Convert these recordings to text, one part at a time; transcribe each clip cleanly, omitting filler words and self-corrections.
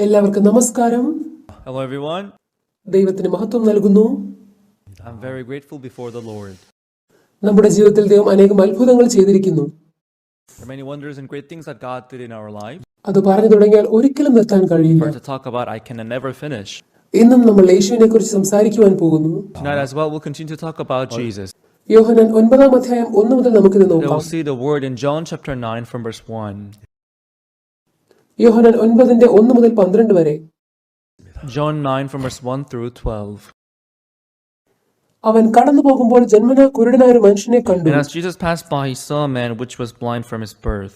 എല്ലാവർക്കും നമസ്കാരം. Hello everyone. ദൈവത്തിന് മഹത്വം നൽകുന്നു. I'm very grateful before the Lord. നമ്മുടെ ജീവിതത്തിൽ ദൈവം അനേകം അത്ഭുതങ്ങൾ ചെയ്തിരിക്കുന്നു. There are many wonders and great things that God did in our lives. അത് പറഞ്ഞു തുടങ്ങിയാൽ ഒരിക്കലും നിർത്താൻ കഴിയില്ല. To talk about, I can never finish. ഇന്നും നമ്മൾ യേശുവിനെ കുറിച്ച് സംസാരിക്കുവാൻ പോകുന്നു. Tonight as well, we'll continue to talk about Jesus. യോഹന്നാൻ 9-ാം അധ്യായം 1 മുതൽ നമുക്ക് ഇത് നോക്കാം. We'll see the word in John chapter 9 from verse 1. യോഹന്നാൻ 9-ന്റെ 1 മുതൽ 12 വരെ. John 9 from verse 1 through 12. അവൻ കടന്നു പോകുമ്പോൾ ജന്മനാ കുരുടനായ ഒരു മനുഷ്യനെ കണ്ടു. And as Jesus passed by, he saw a man which was blind from his birth.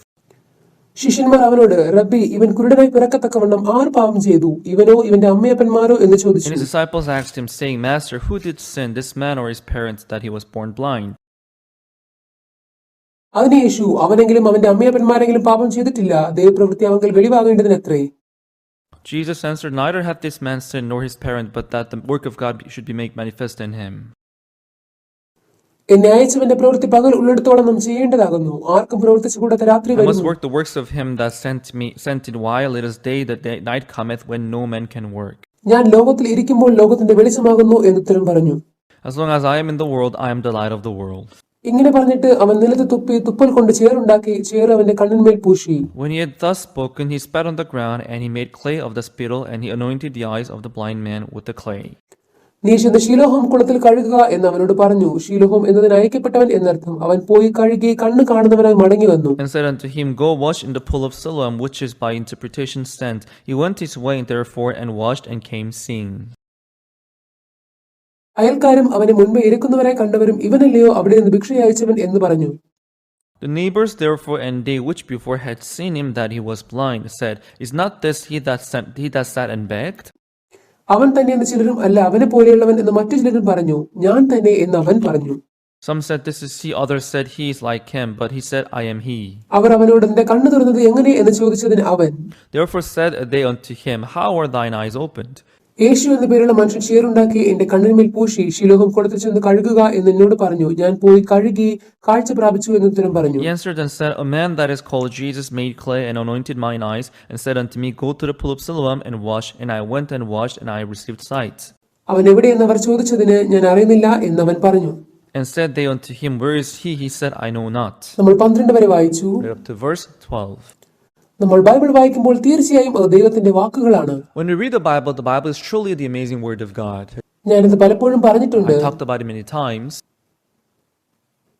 ശിഷ്യന്മാർ അവനോട്, റബ്ബി, ഇവൻ കുരുടനായി പിറക്കത്തക്കവണ്ണം ആർ പാപം ചെയ്തു, ഇവനോ ഇവന്റെ അമ്മയപ്പന്മാരോ എന്ന് ചോദിച്ചു. And his disciples asked him, saying, Master, who did sin, this man or his parents, that he was born blind? അതിന് യേശു, അവനെങ്കിലും അവന്റെ അമ്മയപ്പന്മാരെങ്കിലും പാപം ചെയ്തിട്ടില്ല, ദൈവപ്രവൃത്തി അവങ്കിൽ വെളിവാകേണ്ടതിനത്രേ. Jesus answered, Neither hath this man sinned nor his parents, but that the work of God should be made manifest in him. എന്നെ അയച്ചവന്റെ പ്രവൃത്തി പകൽ ഉള്ളിടത്തോളം നാം ചെയ്യേണ്ടതാകുന്നു. ആർക്കും പ്രവർത്തിച്ചുകൂടാത്ത രാത്രി I must വരുന്നു. work the works of him that sent it while it is day, that night cometh when no man can work. ഞാൻ ലോകത്തിൽ ഇരിക്കുമ്പോൾ ലോകത്തിന്റെ വെളിച്ചമാകുന്നു എന്ന് ഉത്തരം പറഞ്ഞു. As long as I am in the world, I am the light of the world. ഇങ്ങനെ പറഞ്ഞിട്ട് അവൻ നിലത്ത് തുപ്പി തുപ്പൽ കൊണ്ട് ചേറുണ്ടാക്കി ചേറ് അവന്റെ കണ്ണിന്മേൽ പൂശി. When he had thus spoken, he spat on the ground, and he made clay of the spittle, and he anointed the eyes of the blind man with the clay. നീ ചെന്ന് ശീലോഹം കുളത്തിൽ കഴുകുക എന്ന് അവനോട് പറഞ്ഞു. ശീലോഹം എന്നതിന് അയക്കപ്പെട്ടവൻ എന്നർത്ഥം. അവൻ പോയി കഴുകി കണ്ണ് കാണുന്നവനായി മടങ്ങി വന്നു. And said unto him, Go wash in the pool of Siloam, which is by interpretation sent. He went his way therefore, and washed, and came seeing. അയൽക്കാരും അവനെ മുൻപ് ഇരിക്കുന്നവരെ കണ്ടവരും, ഇവനല്ലയോ അവിടെ നിന്ന് ഭിക്ഷ അയച്ചവൻ എന്ന് പറഞ്ഞു. The neighbors therefore and they which before had seen him that he was blind said, Is not this he that sat and begged? അവൻ തന്നെ എന്ന് ചിലരും, അല്ല അവനെ പോലെയുള്ളവൻ എന്ന് മറ്റു ചിലരും പറഞ്ഞു. ഞാൻ തന്നെ എന്ന് അവൻ പറഞ്ഞു. Some said, This is he. Others said, He is like him. But he said, I am he. അവർ അവനോട് നിന്റെ കണ്ണു തുറന്നത് എങ്ങനെ എന്ന് ചോദിച്ചതിന് അവൻ, Therefore said they unto him, How are thine eyes opened? യേശു എന്ന പേരുള്ള മനുഷ്യൻ ചേറുണ്ടാക്കി എന്റെ കണ്ണിന്മേൽ പൂശി ശീലോഹം കുളത്തിൽ ചെന്ന് കഴുകുക എന്ന് എന്നോട് പറഞ്ഞു. ഞാൻ പോയി കഴുകി കാഴ്ച പ്രാപിച്ചു എന്ന് ഉത്തരം പറഞ്ഞു. He answered and said, A man that is called Jesus made clay and anointed mine eyes, and said unto me, Go to the pool of Siloam and wash. And I went and washed, and I received sight. അവൻ എവിടെയെന്ന് അവർ ചോദിച്ചതിന് ഞാൻ അറിയുന്നില്ല എന്നവൻ പറഞ്ഞു. And said they unto him, Where is he? He said, I know not. നമ്മൾ 12 വരെ വായിച്ചു. Up to verse 12. നമ്മൾ ബൈബിൾ വായിക്കുമ്പോൾ തീർച്ചയായും അത് ദൈവത്തിന്റെ വാക്കുകളാണ്. When we read the Bible is truly the amazing word of God. ഞാനിത് പലപ്പോഴും പറഞ്ഞിട്ടുണ്ട്. I talked about it many times.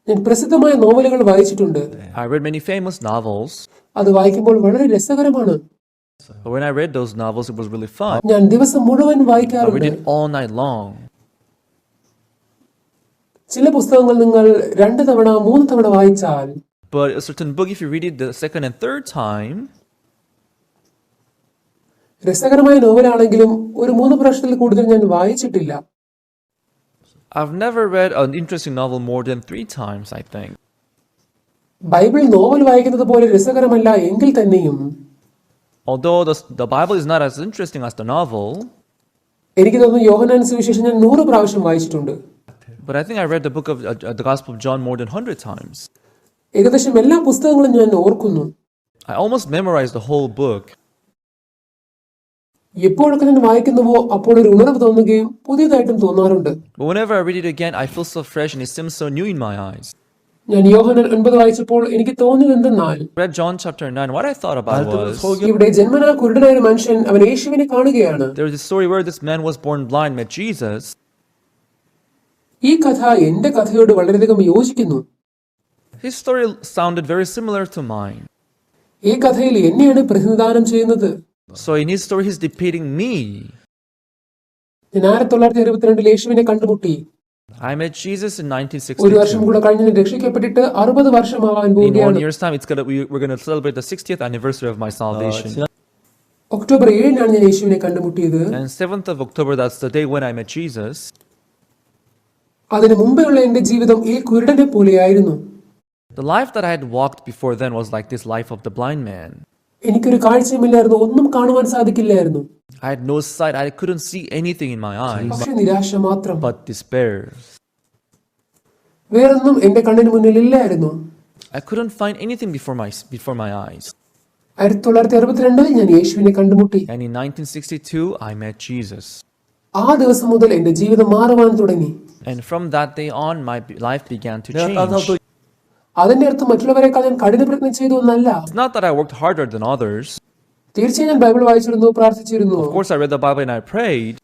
ഞാൻ പ്രസിദ്ധമായ നോവലുകൾ വായിച്ചിട്ടുണ്ട്. I read many famous novels. അത് വായിക്കുമ്പോൾ വളരെ രസകരമാണ്. But when I read those novels, it was really fun. ഞാൻ ദിവസം മുഴുവൻ I വായിക്കാറുണ്ട്. read it all night long. ചില പുസ്തകങ്ങൾ നിങ്ങൾ 2 തവണ 3 തവണ വായിച്ചാൽ, But a certain book, if you read it the second and third time, രസകരമായ നോവലാണെങ്കിലും ഒരു 3 പ്രാവശ്യത്തിൽ കൂടുതൽ ഞാൻ വായിച്ചിട്ടില്ല. I've never read an interesting novel more than 3 times, I think. Bible novel വായിക്കുന്നത് പോലെ രസകരമല്ല എങ്കിൽ തന്നെയും, Although the Bible is not as interesting as the novel, എനിക്ക് തോന്നുന്നു യോഹന്നാൻ സുവിശേഷം ഞാൻ 100 പ്രാവശ്യം വായിച്ചിട്ടുണ്ട്. but I think I read the book of the Gospel of John more than 100 times. ഏകദേശം എല്ലാ പുസ്തകങ്ങളും ഞാൻ ഓർക്കുന്നു. I almost memorized the whole book. എപ്പോഴൊക്കെ ഞാൻ വായിക്കുന്നുവോ അപ്പോൾ ഒരു ഉണർവ് തോന്നുകയും പുതിയതായിട്ടും തോന്നാറുണ്ട്. But whenever I read it again, I feel so fresh and it seems so new in my eyes. ഞാൻ യോഹന്നാൻ 9 വായിച്ചപ്പോൾ എനിക്ക് തോന്നിയത് എന്തെന്നാൽ, Read John chapter 9. What I thought about was, ഇവിടെ ജന്മനാ കുരുടനായ ഒരു മനുഷ്യൻ അവൻ യേശുവിനെ കാണുകയാണ്. there was a story where this man was born blind, met Jesus. ഈ കഥ എന്റെ കഥയോട് വളരെയധികം യോജിക്കുന്നു. His story sounded very similar to mine. ഈ കഥയിൽ എന്നെയാണ് പ്രതിനിധാനം ചെയ്യുന്നത്. So in his story, he's depicting me. ഞാൻ 1962 യേശുവിനെ കണ്ടുമുട്ടി. I met Jesus in ഒരു വർഷം 1962. കൂടെ കഴിഞ്ഞ് ഞാൻ രക്ഷിക്കപ്പെട്ടിട്ട് 60 വർഷമാവാൻ In 1 പോവുകയാണ്. year's time, we're going to celebrate the 60th anniversary of my salvation. October 7-നാണ് ഞാൻ യേശുവിനെ കണ്ടുമുട്ടിയത്. And 7th of October, that's the day when I met Jesus. അതിനു മുമ്പെയുള്ള എന്റെ ജീവിതം ഈ കുരുടനെ പോലെയായിരുന്നു. The life that I had walked before then was like this life of the blind man. എനിക്കൊരു കാഴ്ചയുമില്ലായിരുന്നു, ഒന്നും കാണുവാൻ സാധിക്കില്ലായിരുന്നു. I had no sight. I couldn't see anything in my eyes, പക്ഷേ നിരാശ മാത്രം. but despair. വേറൊന്നും എന്റെ കണ്ണിന് മുന്നിൽ ഇല്ലായിരുന്നു. I couldn't find anything before my eyes. 1962 ഞാൻ യേശുവിനെ കണ്ടുമുട്ടി. And in 1962, I met Jesus. ആ ദിവസം മുതൽ എന്റെ ജീവിതം മാറുവാൻ തുടങ്ങി. And from that day on, my life began to change. അതിന്റെ അർത്ഥം മറ്റുള്ളവരെക്കാൾ ഞാൻ കഠിനപ്രയത്നം ചെയ്തു എന്നല്ല. It's not that I worked harder than others. തീർച്ചയായും ഞാൻ ബൈബിൾ വായിച്ചിരുന്നു, പ്രാർത്ഥിച്ചിരുന്നു. Of course, I read the Bible and I prayed.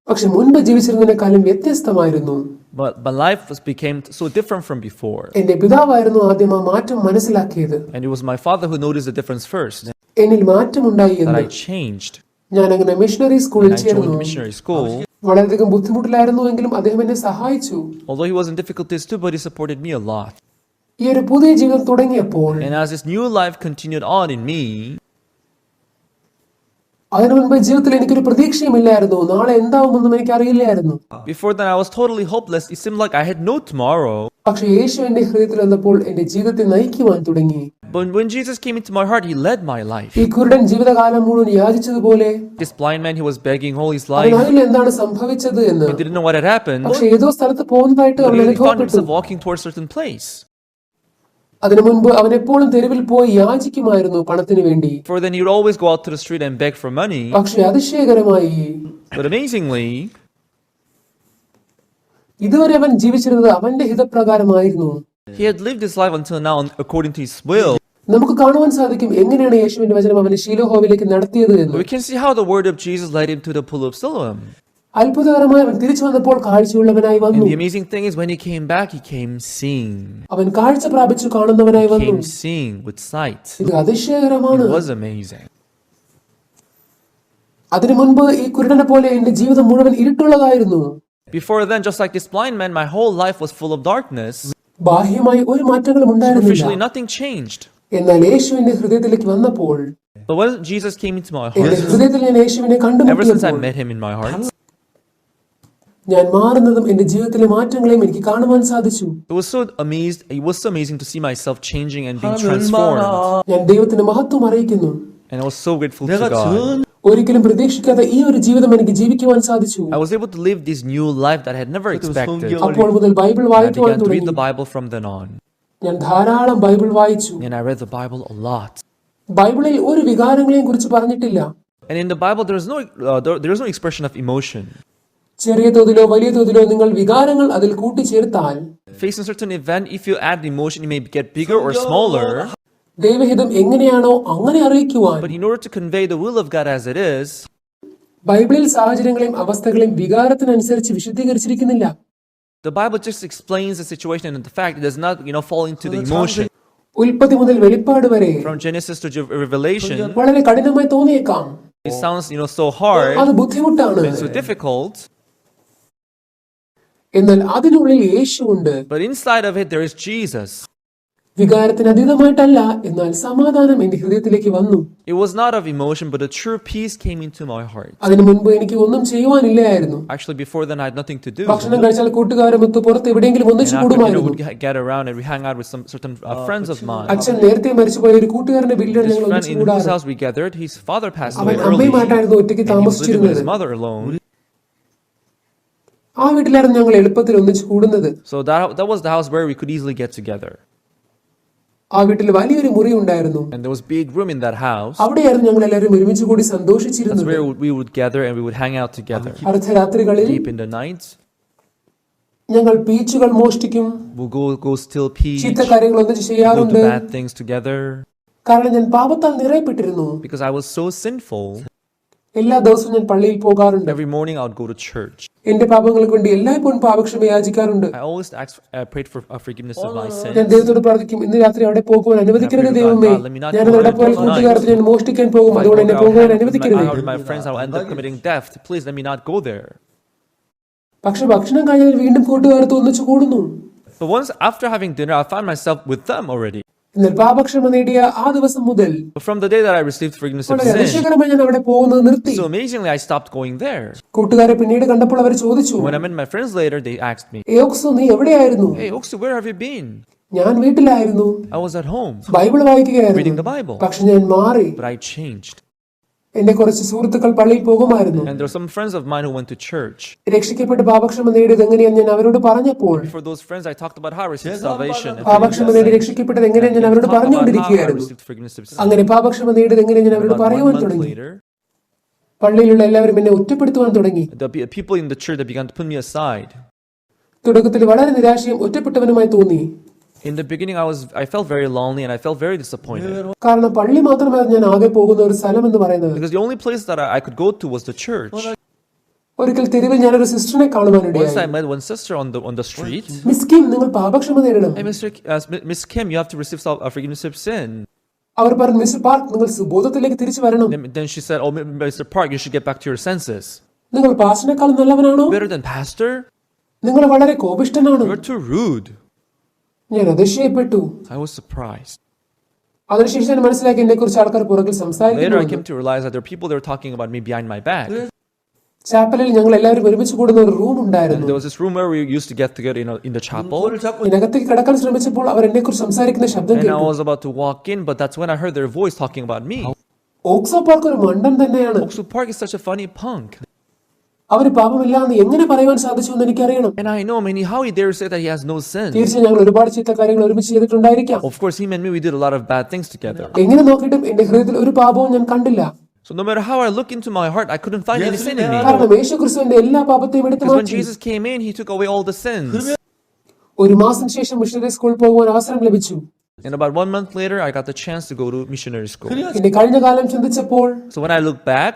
പക്ഷെ മുൻപ് ജീവിച്ചിരുന്നതിനേക്കാളും വ്യത്യസ്തമായിരുന്നു. But my life became so different from before. എന്റെ പിതാവായിരുന്നു ആദ്യം ആ മാറ്റം മനസ്സിലാക്കിയത്. And it was my father who noticed the difference first. എന്നിൽ മാറ്റമുണ്ടായി That എന്ന്. I changed. ഞാൻ അങ്ങനെ മിഷണറി സ്കൂളിൽ And I ചേർന്നു. joined missionary school. വളരെയധികം ബുദ്ധിമുട്ടിലായിരുന്നുവെങ്കിലും അദ്ദേഹം എന്നെ സഹായിച്ചു. Although he was in difficulties too, but he supported me a lot. ഈ ഒരു പുതിയ ജീവിതം തുടങ്ങിയപ്പോൾ And as this new life continued on in me, അതിനു മുൻപ് ജീവിതത്തിൽ എനിക്കൊരു പ്രതീക്ഷയുമില്ലായിരുന്നു. നാളെ എന്താവുമെന്നും എനിക്ക് അറിയില്ലായിരുന്നു. before then I was totally hopeless. It seemed like I had no tomorrow. പക്ഷെ യേശു എന്റെ ഹൃദയത്തിൽ വന്നപ്പോൾ എന്റെ ജീവിതത്തെ നയിക്കുവാൻ തുടങ്ങി. But when Jesus came into my heart, he led my life. ഈ കുരുടൻ ജീവിതകാലം മുഴുവൻ യാചിച്ചതുപോലെ This blind man, he was begging all his അവൻ life. അറിയില്ല എന്താണ് സംഭവിച്ചത് എന്ന്. He didn't know what had happened. പക്ഷെ ഏതോ സ്ഥലത്ത് പോകുന്നതായിട്ട് But അവൻ he found അനുഭവപ്പെട്ടു. himself walking towards a certain place. അതിനു മുൻപ് അവൻ എപ്പോഴും തെരുവിൽ പോയി യാചിക്കുമായിരുന്നു പണത്തിന് വേണ്ടി. For then he would always go out to the street and beg for money. പക്ഷെ അതിശയകരമായി But amazingly, ഇതുവരെ അവൻ ജീവിച്ചിരുന്നത് അവന്റെ ഹിതപ്രകാരമായിരുന്നു. he had lived his life until now according to his will. നമുക്ക് കാണുവാൻ സാധിക്കും എങ്ങനെയാണ് യേശുവിന്റെ വചനം അവനെ ശീലോഹോവിലേക്ക് നടത്തിയത് എന്ന്. We can see how the word of Jesus led him to the pool of Siloam. അത്ഭുതകരമായി അവൻ തിരിച്ചു വന്നപ്പോൾ കാഴ്ചയുള്ളവനായി And വന്നു. the amazing thing is when he came back, he came seeing. അവൻ കാഴ്ച പ്രാപിച്ചു കാണുന്നവനായി He വന്നു. came seeing with sight. ഇത് അതിശയകരമാണ്. It was amazing. അതിനു മുൻപ് ഈ കുരുടനെ പോലെ എന്റെ ജീവിതം മുഴുവൻ ഇരുട്ടുള്ളതായിരുന്നു. Before then, just like this blind man, my whole life was full of darkness. ബാഹ്യമായി ഒരു മാറ്റങ്ങളും ഉണ്ടായിരുന്നില്ല. Superficially, nothing changed. എന്നാൽ യേശു എന്റെ ഹൃദയത്തിലേക്ക് വന്നപ്പോൾ, But when Jesus came into my എന്റെ heart, ഹൃദയത്തിൽ ഞാൻ യേശുവിനെ ever since I കണ്ടുമുട്ടിയപ്പോൾ met him in my heart, ഞാൻ മാറുന്നതും എന്റെ ജീവിതത്തിലെ മാറ്റങ്ങളെയും എനിക്ക് കാണുവാൻ സാധിച്ചു. it was so amazing to see myself changing and being transformed. ഞാൻ ദൈവത്തിന്റെ മഹത്വം അറിയിക്കുന്നു. And I was so grateful to God. ഒരിക്കലും പ്രതീക്ഷിക്കാത്ത ഈ ഒരു ജീവിതം എനിക്ക് ജീവിക്കുവാൻ സാധിച്ചു. I was able to live this new life that I had never expected. അപ്പോൾ മുതൽ ബൈബിൾ I വായിക്കുവാൻ began to read തുടങ്ങി. the Bible from then on. ഞാൻ ധാരാളം ബൈബിൾ വായിച്ചു. And I read the Bible a lot. ബൈബിളിൽ ഒരു വികാരങ്ങളെയും കുറിച്ച് പറഞ്ഞിട്ടില്ല. And in the Bible, there is no expression of emotion. ചെറിയ തോതിലോ വലിയ തോതിലോ നിങ്ങൾ വികാരങ്ങൾ അതിൽ കൂട്ടിച്ചേർത്താൽ, Facing a certain event, if you add emotion, it may get bigger or smaller. ദൈവഹിതം എങ്ങനെയാണോ അങ്ങനെ അറിയിക്കുവാൻ, But in order to convey the will of God as it is, ബൈബിളിൽ സാഹചര്യങ്ങളെയും അവസ്ഥകളെയും വികാരത്തിനനുസരിച്ച് വിശദീകരിച്ചിരിക്കുന്നില്ല. the Bible just explains the situation and the fact it does not, fall into the emotion. ഉൽപ്പത്തി മുതൽ വെളിപ്പാട് വരെ From Genesis to Revelation, വളരെ കഠിനമായി തോന്നിയേക്കാം. it sounds, so hard അത് ബുദ്ധിമുട്ടാണ്. and so difficult. എന്നാൽ അതിനുള്ളിൽ യേശുവുണ്ട്. But inside of it, there is Jesus. വികാരത്തിന് അതീതമായിട്ടല്ല, എന്നാൽ സമാധാനം എന്റെ ഹൃദയത്തിലേക്ക് വന്നു. It was not of emotion, but a true peace came into my heart. അതിനു മുൻപ് എനിക്ക് ഒന്നും ചെയ്യുവാനില്ലായിരുന്നു. Actually, before then, I had nothing to do. ഭക്ഷണം കഴിച്ചാൽ കൂട്ടുകാരുമൊത്ത് പുറത്ത് എവിടെയെങ്കിലും ഒന്നിച്ചു And after കൂടുമായിരുന്നു. we would get around and we hang out with some certain friends of mine. അച്ഛൻ നേരത്തെ മരിച്ചുപോയ ഒരു കൂട്ടുകാരന്റെ വീട്ടിലാണ് This ഞങ്ങൾ friend ഒന്നിച്ചു in whose കൂടാറ്. house we gathered, his father passed അവൻ away early. അമ്മയുമായിട്ടായിരുന്നു ഒറ്റയ്ക്ക് And he was living with താമസിച്ചിരുന്നത്. his mother alone. ആ വീട്ടിലായിരുന്നു ഞങ്ങൾ എളുപ്പത്തിൽ ഒന്നിച്ചു കൂടുന്നത്. So that was the house where we could easily get together. ആ വീട്ടിൽ വലിയൊരു മുറി ഉണ്ടായിരുന്നു. And there was big room in that house. അവിടെയായിരുന്നു ഞങ്ങൾ എല്ലാവരും ഒരുമിച്ച് കൂടി That's സന്തോഷിച്ചിരുന്നത്. where we would gather and we would hang out together. അർദ്ധരാത്രികളിൽ Deep in the nights, ഞങ്ങൾ പീച്ചുകൾ മോഷ്ടിക്കും, we'll go steal peach, ചീത്ത കാര്യങ്ങൾ ഒന്നിച്ച് we'll do ചെയ്യാറുണ്ട്. bad things together. കാരണം ഞാൻ പാപത്താൽ നിറയപ്പെട്ടിരുന്നു. Because I was so sinful, എല്ലാ ദിവസവും ഞാൻ പള്ളിയിൽ പോകാറുണ്ട്. every morning I would go to church. എന്റെ പാപങ്ങൾക്ക് വേണ്ടി എല്ലായ്പ്പോഴും പാപക്ഷമ യാചിക്കാറുണ്ട്. I always prayed for forgiveness of my ഞാൻ sins. ദൈവത്തോട് പ്രാർത്ഥിക്കും, ഇന്ന് രാത്രി അവിടെ പോകുവാൻ അനുവദിക്കരുത് ദൈവമേ. ഞാൻ അവിടെ പോയാൽ കൂട്ടുകാരത്ത് ഞാൻ മോഷ്ടിക്കാൻ പോകും, അതുകൊണ്ട് എന്നെ പോകുവാൻ അനുവദിക്കരുത്. With my friends, I will end up committing theft. Please let me not go there. പക്ഷെ ഭക്ഷണം കഴിഞ്ഞാൽ വീണ്ടും കൂട്ടുകാരത്ത് ഒന്നിച്ചു കൂടുന്നു. But once after having dinner, I found myself with them already. എന്നാൽ പാപക്ഷമ നേടിയ ആ ദിവസം മുതൽ But from the day that I received forgiveness of വളരെ sin, അതിശയകരമായി ഞാൻ അവിടെ പോകുന്നത് നിർത്തി. so amazingly I stopped going there. കൂട്ടുകാരെ പിന്നീട് കണ്ടപ്പോൾ അവർ ചോദിച്ചു, When I met my friends later, they asked me, ഏയോക്സു നീ എവിടെയായിരുന്നു? "Hey, Oksu, where have you been?" ഞാൻ വീട്ടിലായിരുന്നു, I was at home Bible വായിക്കുകയായിരുന്നു. reading the Bible. പക്ഷെ ഞാൻ മാറി. But I changed. എന്റെ കുറച്ച് സുഹൃത്തുക്കൾ പള്ളിയിൽ പോകുമായിരുന്നു. And there are some friends of mine who went to church. രക്ഷിക്കപ്പെട്ട് പാപക്ഷമ നേടിയത് എങ്ങനെയെന്ന് ഞാൻ അവരോട് പറഞ്ഞപ്പോൾ, For those friends, I talked about how I received salvation. and പാപക്ഷമ നേടി രക്ഷിക്കപ്പെട്ടത് എങ്ങനെയെന്ന് ഞാൻ അവരോട് talked about how I പറഞ്ഞുകൊണ്ടിരിക്കുകയായിരുന്നു. received forgiveness of sin. അങ്ങനെ പാപക്ഷമ നേടിയത് എങ്ങനെ ഞാൻ അവരോട് About 1 പറയുവാൻ month തുടങ്ങി. later, പള്ളിയിലുള്ള എല്ലാവരും എന്നെ ഒറ്റപ്പെടുത്തുവാൻ തുടങ്ങി. the people in the church that began to put me aside. തുടക്കത്തിൽ വളരെ നിരാശയും ഒറ്റപ്പെട്ടവനുമായി തോന്നി. In the beginning, I felt very lonely and I felt very disappointed. കാരണം പള്ളി മാത്രമേ ഞാൻ ആകെ പോകുന്ന ഒരു സ്ഥലം എന്ന് പറയുന്നത്. Because the only place that I could go to was the church. ഒരിക്കൽ തെരുവിൽ ഞാനൊരു സിസ്റ്ററിനെ Once കാണുവാനിടയായി. I met one sister on the street. Miss Kim, നിങ്ങൾ പാപക്ഷമ നേടണം. Hey, Miss Kim, you have to receive forgiveness of sin. അവർ പറഞ്ഞു, mister park, നിങ്ങൾ സുബോധത്തിലേക്ക് തിരിച്ചു വരണം. Then she said, "Oh, Mr. Park, you should get back to your senses." നിങ്ങൾ പാസ്റ്ററിനേക്കാൾ നല്ലവനാണോ? Better than pastor? നിങ്ങൾ വളരെ കോപിഷ്ഠനാണ്. You're too rude. ഞാൻ അതിശയപ്പെട്ടു. I was surprised. അതിനുശേഷം ഞാൻ മനസ്സിലാക്കി എന്നെ കുറിച്ച് ആൾക്കാർ പുറകിൽ Later, I സംസാരിക്കുന്നു. came to realize that there are people that were talking about me behind my back. ചാപ്പലിൽ ഞങ്ങൾ എല്ലാവരും ഒരുമിച്ച് കൂടുന്ന ഒരു റൂം And ഉണ്ടായിരുന്നു. there was this room where we used to get together in the chapel. ഇതിനകത്തേക്ക് കടക്കാൻ ശ്രമിച്ചപ്പോൾ അവർ എന്നെ കുറിച്ച് സംസാരിക്കുന്ന ശബ്ദം And I കേട്ടു. was about to walk in, but that's when I heard their voice talking about me. Oxo park ഒരു മണ്ടൻ തന്നെയാണ്. Oxford Park is such a funny punk. അവര് പാപമില്ല എന്ന് എങ്ങനെ പറയുവാൻ സാധിച്ചു എന്ന് എനിക്കറിയണം. And I know, how he dares say that he has no sin. തീർച്ചയായും ഞങ്ങൾ ഒരുപാട് ചീത്ത കാര്യങ്ങൾ ഒരുമിച്ച് ചെയ്തിട്ടുണ്ടായിരിക്കാം. Of course, him and me, we did a lot of bad things together. എങ്ങനെ നോക്കിയിട്ടും എന്റെ ഹൃദയത്തിൽ ഒരു പാപവും ഞാൻ കണ്ടില്ല. So no matter how I look into my heart, I couldn't find any sin in me. കാരണം യേശുക്രിസ്തുവിന്റെ എല്ലാ പാപത്തെയും എടുത്തു Because when മാറ്റി. Jesus came in, he took away all the sins. ഒരു മാസം ശേഷം മിഷണറി സ്കൂളിൽ പോകുവാൻ അവസരം ലഭിച്ചു. And about 1 month later, I got the chance to go to missionary school. എന്റെ കഴിഞ്ഞ കാലം ചിന്തിച്ചപ്പോൾ, So when I look back,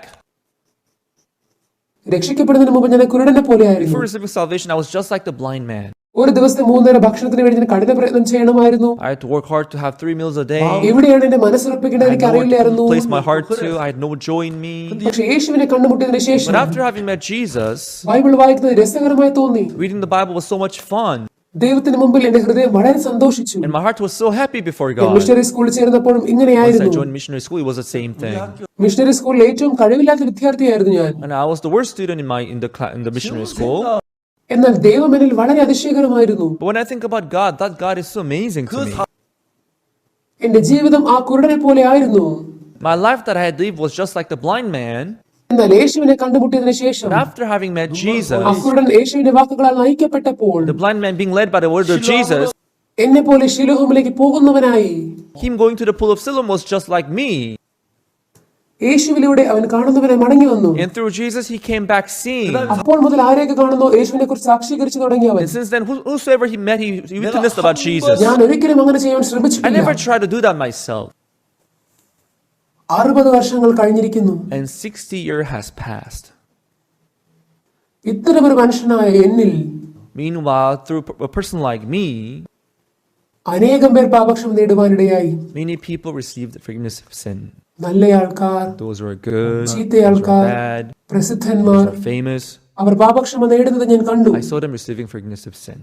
രക്ഷിക്കപ്പെടുന്നതിന് മുമ്പ് ഞാൻ കുരുടനെ പോലെയായിരുന്നു. before receiving salvation, I was just like the blind man. ഒരു ദിവസത്തെ 3 നേരം ഭക്ഷണത്തിന് വേണ്ടി ഞാൻ കഠിന പ്രയത്നം ചെയ്യണമായിരുന്നു. I had to work hard to have 3 meals a day. എവിടെയാണ് എന്റെ മനസ്സുറപ്പിക്കേണ്ടത് I എനിക്ക് had nowhere അറിയില്ലായിരുന്നു. to place my heart to. I had no joy in me. പക്ഷേ യേശുവിനെ കണ്ടുമുട്ടിയതിനു ശേഷം But after having met Jesus, Bible വായിക്കുന്നത് രസകരമായി തോന്നി. reading the Bible was so much fun. ദൈവത്തിന് മുമ്പിൽ എന്റെ ഹൃദയം വളരെ സന്തോഷിച്ചു. And my heart was so happy before ഞാൻ God. മിഷണറി സ്കൂളിൽ ചേർന്നപ്പോഴും Once I ഇങ്ങനെയായിരുന്നു. joined missionary school, it was the same thing. Missionary സ്കൂളിൽ ഏറ്റവും കഴിവില്ലാത്ത വിദ്യാർത്ഥിയായിരുന്നു ഞാൻ. And I was the worst student in the missionary school. എന്നാൽ ദൈവം എന്നിൽ വളരെ അതിശയകരമായിരുന്നു. But when I think about God, that God is so amazing to me. എന്റെ ജീവിതം ആ കുരുടനെ പോലെ ആയിരുന്നു. My life that I had lived was just like the blind man. എന്നാൽ യേശുവിനെ കണ്ടുമുട്ടിയതിനു ശേഷം But after having met ആ Jesus, കുരുടൻ യേശുവിന്റെ വാക്കുകളാൽ നയിക്കപ്പെട്ടപ്പോൾ the blind man being led by the word of Jesus, എന്നെ പോലെ ശിലോഹമിലേക്ക് പോകുന്നവനായി him going to the pool of Siloam was just like me. യേശുവിലൂടെ അവൻ കാണുന്നവനെ മടങ്ങി വന്നു. And through Jesus, he came back seeing. അപ്പോൾ മുതൽ ആരെയൊക്കെ കാണുന്നു യേശുവിനെ കുറിച്ച് സാക്ഷീകരിച്ചു തുടങ്ങി അവൻ. And since then, whosoever he met, he witnessed about Jesus. ഞാൻ ഒരിക്കലും അങ്ങനെ ചെയ്യാൻ I ശ്രമിച്ചിട്ടില്ല. never tried to do that myself. 60 വർഷങ്ങൾ കഴിഞ്ഞിരിക്കുന്നു. And 60 years has passed. ഇത്തരമൊരു മനുഷ്യനായ എന്നിൽ Meanwhile, through a person like me, അനേകം പേർ പാപക്ഷമ നേടുവാനിടയായി. many people received the forgiveness of sin. നല്ല ആൾക്കാർ, Those who are good, ചീത്ത those who are ആൾക്കാർ, bad, പ്രസിദ്ധന്മാർ, those who are famous. അവർ പാപക്ഷമ നേടുന്നത് ഞാൻ കണ്ടു. I saw them receiving forgiveness of sin.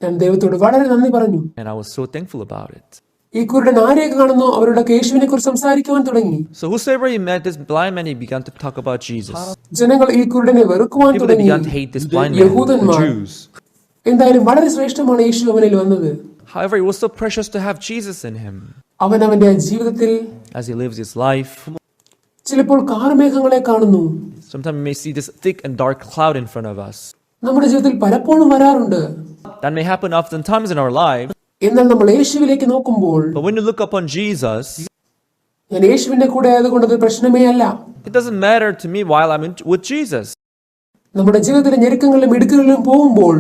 ഞാൻ ദൈവത്തോട് വളരെ നന്ദി പറഞ്ഞു. And I was so thankful about it. ഈ കുരുടൻ ആരെയൊക്കെ കാണുന്നു അവരുടെ യേശുവിനെ കുറിച്ച് സംസാരിക്കുവാൻ തുടങ്ങി. So whosoever he met, this blind man, he began to talk about Jesus. ജനങ്ങൾ ഈ കുരുടനെ വെറുക്കുവാൻ People, they തുടങ്ങി. began to hate this blind man, the യഹൂദന്മാർ. Jews. എന്തായാലും വളരെ ശ്രേഷ്ഠമാണ് യേശു അവനിൽ വന്നത്. However, it was so precious to have Jesus in him. അവൻ അവന്റെ ജീവിതത്തിൽ As he lives his life, ചിലപ്പോൾ കാർമേഘങ്ങളെ കാണുന്നു. sometimes we may see this thick and dark cloud in front of us. നമ്മുടെ ജീവിതത്തിൽ പലപ്പോഴും വരാറുണ്ട്. That may happen oftentimes in our life. എന്നാൽ നമ്മൾ യേശുവിലേക്ക് നോക്കുമ്പോൾ, But when you look upon Jesus, ഞാൻ യേശുവിന്റെ കൂടെ ആയതുകൊണ്ട് അത് പ്രശ്നമേ അല്ല. it doesn't matter to me while I'm with Jesus. നമ്മുടെ ജീവിതത്തിലെ ഞെരുക്കങ്ങളിലും ഇടുക്കുകളിലും പോകുമ്പോൾ,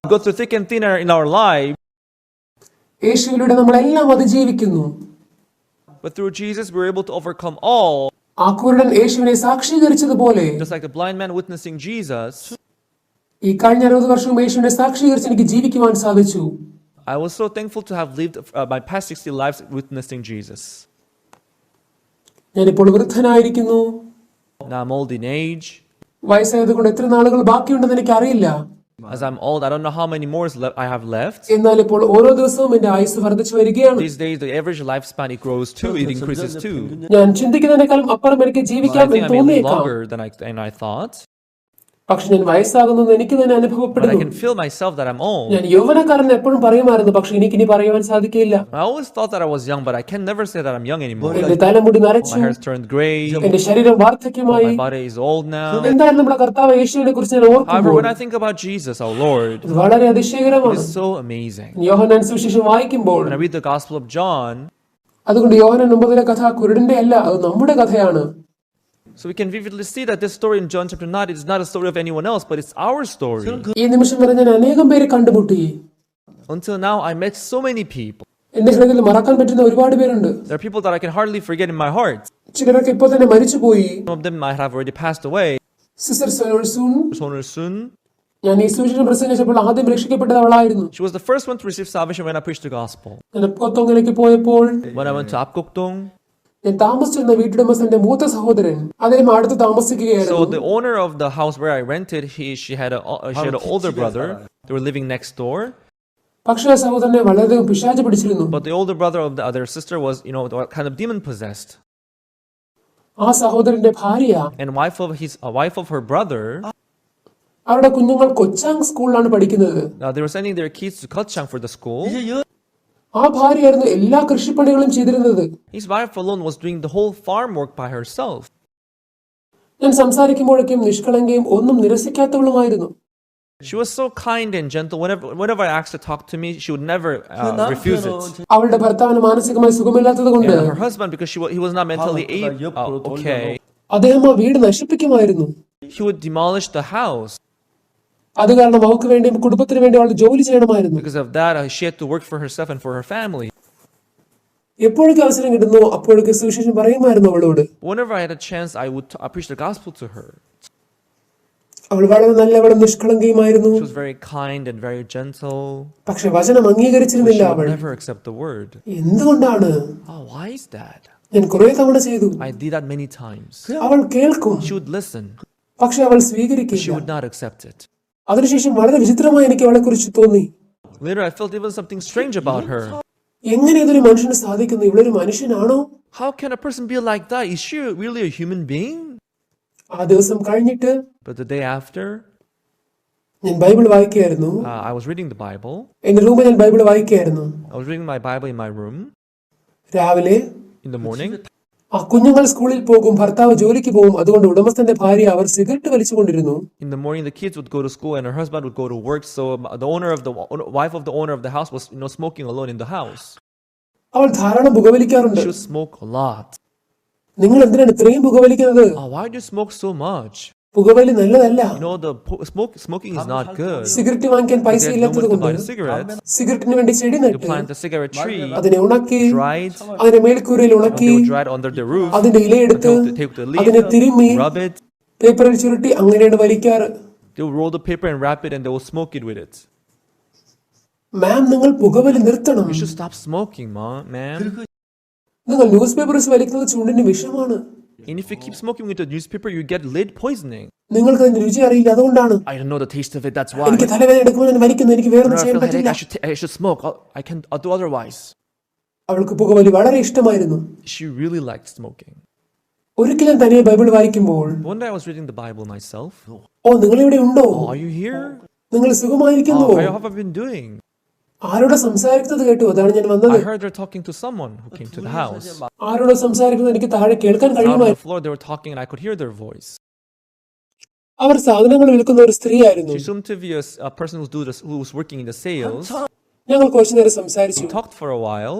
We go through thick and thin in our life, യേശുവിലൂടെ നമ്മളെല്ലാം അതിജീവിക്കുന്നു. but through Jesus we're able to overcome all. ആ കുരുടൻ യേശുവിനെ സാക്ഷീകരിച്ചതുപോലെ, Just like the blind man witnessing Jesus, ഈ കഴിഞ്ഞ 60 വർഷവും യേശുവിനെ സാക്ഷീകരിച്ച് എനിക്ക് ജീവിക്കുവാൻ സാധിച്ചു. I was so thankful to have lived my past 60 lives witnessing Jesus. ഞാനിപ്പോൾ വൃദ്ധനായിരിക്കുന്നു. Now I'm old in age. വയസ്സായതുകൊണ്ട് എത്ര നാളുകൾ ബാക്കിയുണ്ടെന്ന് എനിക്ക് അറിയില്ല. As I'm old, I don't know how many more I have left. എന്നാൽ ഇപ്പോൾ ഓരോ ദിവസവും എന്റെ ആയുസ് വർദ്ധിച്ചു വരികയാണ്. These days, the average lifespan, it grows too. It increases too. ഞാൻ ചിന്തിക്കുന്നതിനേക്കാളും അപ്പുറം എനിക്ക് But I ജീവിക്കാം think എന്ന് I may live തോന്നിയേക്കാം. longer than I thought. പക്ഷെ ഞാൻ വയസ്സാകുന്നത് എനിക്ക് തന്നെ but I അനുഭവപ്പെടുന്നു. can feel myself that I'm old. ഞാൻ യൗവനക്കാരൻ എപ്പോഴും പറയുമായിരുന്നു, പക്ഷെ എനിക്കിനി പറയുവാൻ സാധിക്കില്ല. I always thought that I was young, but I can never say that I'm young anymore. എന്റെ തലമുടി My നരച്ചു, hair's turned gray. എന്റെ ശരീരം വാർദ്ധക്യമായി. My body is old now. എന്തായാലും നമ്മുടെ കർത്താവ് യേശുവിനെ കുറിച്ച് ഞാൻ However, ഓർക്കുമ്പോൾ when I think about Jesus, our Lord, ഇത് വളരെ it അതിശയകരമാണ്. is so amazing. യോഹന്നാൻ സുവിശേഷം വായിക്കുമ്പോൾ When I read the Gospel of John, അതുകൊണ്ട് യോഹന്നാൻ 9 കഥ കുരുടന്റെ അല്ല, അത് നമ്മുടെ കഥയാണ്. so we can vividly see that this story in John chapter 9 is not a story of anyone else, but it's our story. ഈ നിമിഷം വരെ ഞാൻ അനേകം പേരെ കണ്ടുമുട്ടി. Until now, I met so many people. എന്റെ ഹൃദയത്തിൽ മറക്കാൻ പറ്റുന്ന ഒരുപാട് പേരുണ്ട്. There are people that I can hardly forget in my heart. ചിലരൊക്കെ ഇപ്പോൾ തന്നെ മരിച്ചുപോയി. Some of them might have already passed away. Sister Solsoon, Soon, ഞാൻ ഈ സുവിശേഷം പ്രസംഗിച്ചപ്പോൾ ആദ്യം രക്ഷിക്കപ്പെട്ടത് അവളായിരുന്നു. she was the first one to receive salvation when I preached the gospel. ഞാൻ കൊത്തോങ്ങിലേക്ക് പോയപ്പോൾ When I went to Apkoktong, ഞാൻ താമസിച്ചിരുന്ന വീട്ടുടമസ്ഥന്റെ മൂത്ത സഹോദരൻ അദ്ദേഹം അടുത്ത് so താമസിക്കുകയായിരുന്നു. the owner of the house where I rented, she had an older brother. They were living next door. പക്ഷേ ആ സഹോദരനെ വളരെയധികം പിശാച് പിടിച്ചിരുന്നു. But the older brother of the other sister was, kind of demon possessed. ആ സഹോദരന്റെ ഭാര്യ And wife of her brother, അവരുടെ കുഞ്ഞുങ്ങൾ കൊച്ചാങ് സ്കൂളിലാണ് പഠിക്കുന്നത്. they were sending their kids to Kachang for the school. ആ ഭാര്യയായിരുന്നു എല്ലാ കൃഷിപ്പണികളും ചെയ്തിരുന്നത്. His wife alone was doing the whole farm work by herself. ഞാൻ സംസാരിക്കുമ്പോഴൊക്കെയും നിഷ്കളങ്കയും ഒന്നും നിരസിക്കാത്തവളുമായിരുന്നു. She was so kind and gentle. Whenever I asked her to talk to me, she would never refuse it. അവളുടെ ഭർത്താവിന് മാനസികമായി സുഖമില്ലാത്തത് കൊണ്ട് And her husband, because he was not mentally okay, അദ്ദേഹം ആ വീട് നശിപ്പിക്കുമായിരുന്നു. he would demolish the house. അത് കാരണം അവൾക്ക് വേണ്ടിയും കുടുംബത്തിന് വേണ്ടി അവൾ ജോലി ചെയ്യണമായിരുന്നു. Because of that, she had to work for herself and for her family. എപ്പോഴൊക്കെ അവസരം കിട്ടുന്നു അപ്പോഴൊക്കെ സുവിശേഷം പറയുമായിരുന്നു അവളോട്. Whenever I had a chance, I would preach the gospel to her. അവൾ വളരെ നല്ലവളും നിഷ്കളങ്കയുമായിരുന്നു. She was very kind and very gentle. പക്ഷെ വചനം അംഗീകരിച്ചിരുന്നില്ല She അവൾ. would never accept the word. എന്തുകൊണ്ടാണ്? Oh, why is that? ഞാൻ കുറെ തവണ ചെയ്തു. I did that many times. അവൾ കേൾക്കും, She would listen. പക്ഷെ അവൾ She സ്വീകരിക്കില്ല. would not accept it. അതിനുശേഷം വളരെ വിചിത്രമായി എനിക്ക് അവളെ കുറിച്ച് തോന്നി. Later, I felt even something strange about her. എങ്ങനെ ഇതൊരു മനുഷ്യന് സാധിക്കുന്നു? ഇവളൊരു മനുഷ്യനാണോ? How can a person be like that? Is she really a human being? ആ ദിവസം കഴിഞ്ഞിട്ട് But the day after, ഞാൻ ബൈബിൾ വായിക്കുകയായിരുന്നു. I was reading the Bible. എന്റെ റൂമിൽ ഞാൻ ബൈബിൾ വായിക്കുകയായിരുന്നു. I was reading my Bible in my room രാവിലെ in the morning. ആ കുഞ്ഞുങ്ങൾ സ്കൂളിൽ പോകും, ഭർത്താവ് ജോലിക്ക് പോകും. അതുകൊണ്ട് ഉടമസ്ഥന്റെ ഭാര്യ അവർ cigarette വലിച്ചുകൊണ്ടിരുന്നു. In the morning, the kids would go to school and her husband would go to work. So the wife of the owner of the house was, smoking alone in the house. അവൾ ധാരാളം പുകവലിക്കാറുണ്ട്. She would smoke a lot. നിങ്ങൾ എന്തിനാണ് ഇത്രയും പുകവലിക്കുന്നത്? Why do you smoke so much? പുകവലി നല്ലതല്ല. Smoking is not good. Cigarette വാങ്ങിക്കാൻ പൈസ ഇല്ലാത്തത് കൊണ്ട് സിഗരറ്റിന് വേണ്ടി ചെടി You നട്ടു, plant a cigarette tree, അതിനെ ഉണക്കി, dry it, അതിനെ മേൽക്കൂരയിൽ ഉണക്കി, they would dry it under the roof, അതിന്റെ ഇലയെടുത്ത് take the അതിനെ leaf, തിരുമ്മി rub it, പേപ്പറിൽ ചുരുട്ടി അങ്ങനെയാണ് വലിക്കാറ്. they would roll the paper and wrap it and they will smoke it with it. മാം, നിങ്ങൾ പുകവലി നിർത്തണം. You should stop smoking, ma'am. നിങ്ങൾ ന്യൂസ് പേപ്പേഴ്സ് വലിക്കുന്നത് ചുണ്ടിന് വിഷമാണ്. And if you keep smoking with the newspaper, you get lead poisoning. നിങ്ങൾക്ക് അതിന്റെ രുചി അറിയില്ല, അതുകൊണ്ടാണ്. I don't know the taste of it, that's why. എനിക്ക് തലവേദന എടുക്കുമ്പോൾ ഞാൻ വലിക്കുന്നു, എനിക്ക് വേറൊന്നും Whenever I ചെയ്യാൻ feel headache, പറ്റില്ല. I should smoke. I'll do otherwise. അവൾക്ക് പുകവലി വളരെ ഇഷ്ടമായിരുന്നു. She really liked smoking. ഒരിക്കലും തനിയെ ബൈബിൾ വായിക്കുമ്പോൾ, One day I was reading the Bible myself. ഓ നിങ്ങൾ ഇവിടെ ഉണ്ടോ? Are you here? നിങ്ങൾ സുഖമായിരിക്കുന്നു? How have I been doing? ആരോട് സംസാരിക്കുന്നത് കേട്ടു, അതാണ് ഞാൻ വന്നത്. I heard they're talking to someone who came to the house. ആരോട് സംസാരിക്കുന്നത് എനിക്ക് താഴെ കേൾക്കാൻ Out on കഴിയുമായിരുന്നു. the floor they were talking and I could hear their voice. അവർ സാധനങ്ങൾ വിൽക്കുന്ന ഒരു സ്ത്രീയായിരുന്നു. She assumed to be a person who was working in the sales. ഞങ്ങൾ കുറച്ചു നേരം സംസാരിച്ചു. We talked for a while.